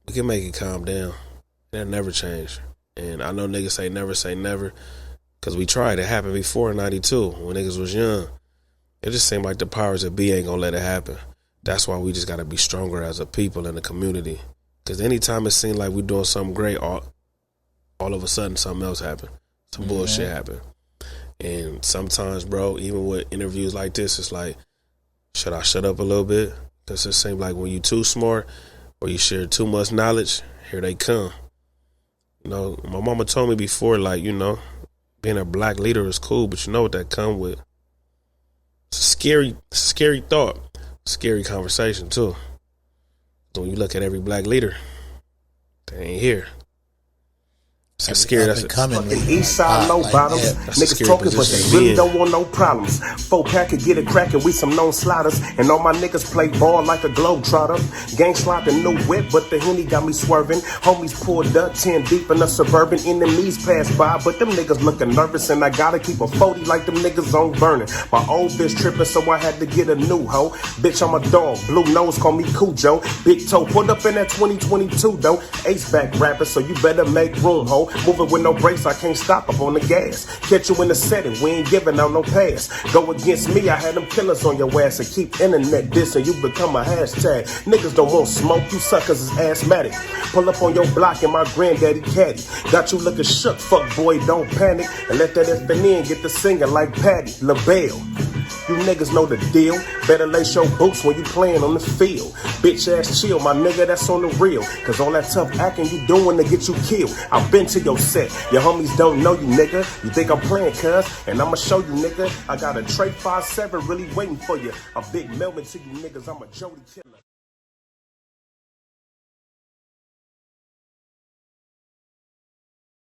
we can make it calm down. That'll never change. And I know niggas say never, because we tried. It happened before in 92 when niggas was young. It just seemed like the powers that be ain't gonna let it happen. That's why we just gotta be stronger as a people in the community. Because anytime it seemed like we doing something great, all of a sudden something else happened. Some bullshit happened. And sometimes, bro, even with interviews like this, it's like, should I shut up a little bit? Because it seems like when you too smart or you share too much knowledge, here they come. You know, my mama told me before, like, you know, being a black leader is cool, but you know what that come with? It's a scary thought, scary conversation too. So when you look at every black leader, they ain't here. That's scary. Up and coming. Eastside low bottoms. Niggas scary talking, but they position to be really in. don't want no problems. 4-pack could get it crackin', we some known sliders. And all my niggas play ball like a globetrotter. Gang slide the new whip, but the Henny got me swerving. Homies pulled up, 10 deep in a Suburban. Enemies pass by, but them niggas looking nervous. And I gotta keep a 40 like them niggas on burning. My old bitch tripping, so I had to get a new hoe. Bitch, I'm a dog. Blue nose, call me Cujo. Big toe, pulled up in that 2022 though. Ace back rapper, so you better make room, ho. Moving with no brakes, I can't stop up on the gas. Catch you in the setting, we ain't giving out no pass. Go against me, I had them killers on your ass. And keep internet dissing, you become a hashtag. Niggas don't want smoke, you suckers is asthmatic. Pull up on your block in my granddaddy caddy. Got you looking shook, fuck boy, don't panic. And let that FNN get the singing like Patty LaBelle. You niggas know the deal. Better lace your boots when you playing on the field. Bitch ass chill, my nigga, that's on the real. Cause all that tough acting you doing to get you killed. I've been to your set, your homies don't know you, nigga. You think I'm playing, cuz? And I'ma show you, nigga. I got a Trey 5-7 really waiting for you. A big Melvin to you niggas, I'm a Jody killer.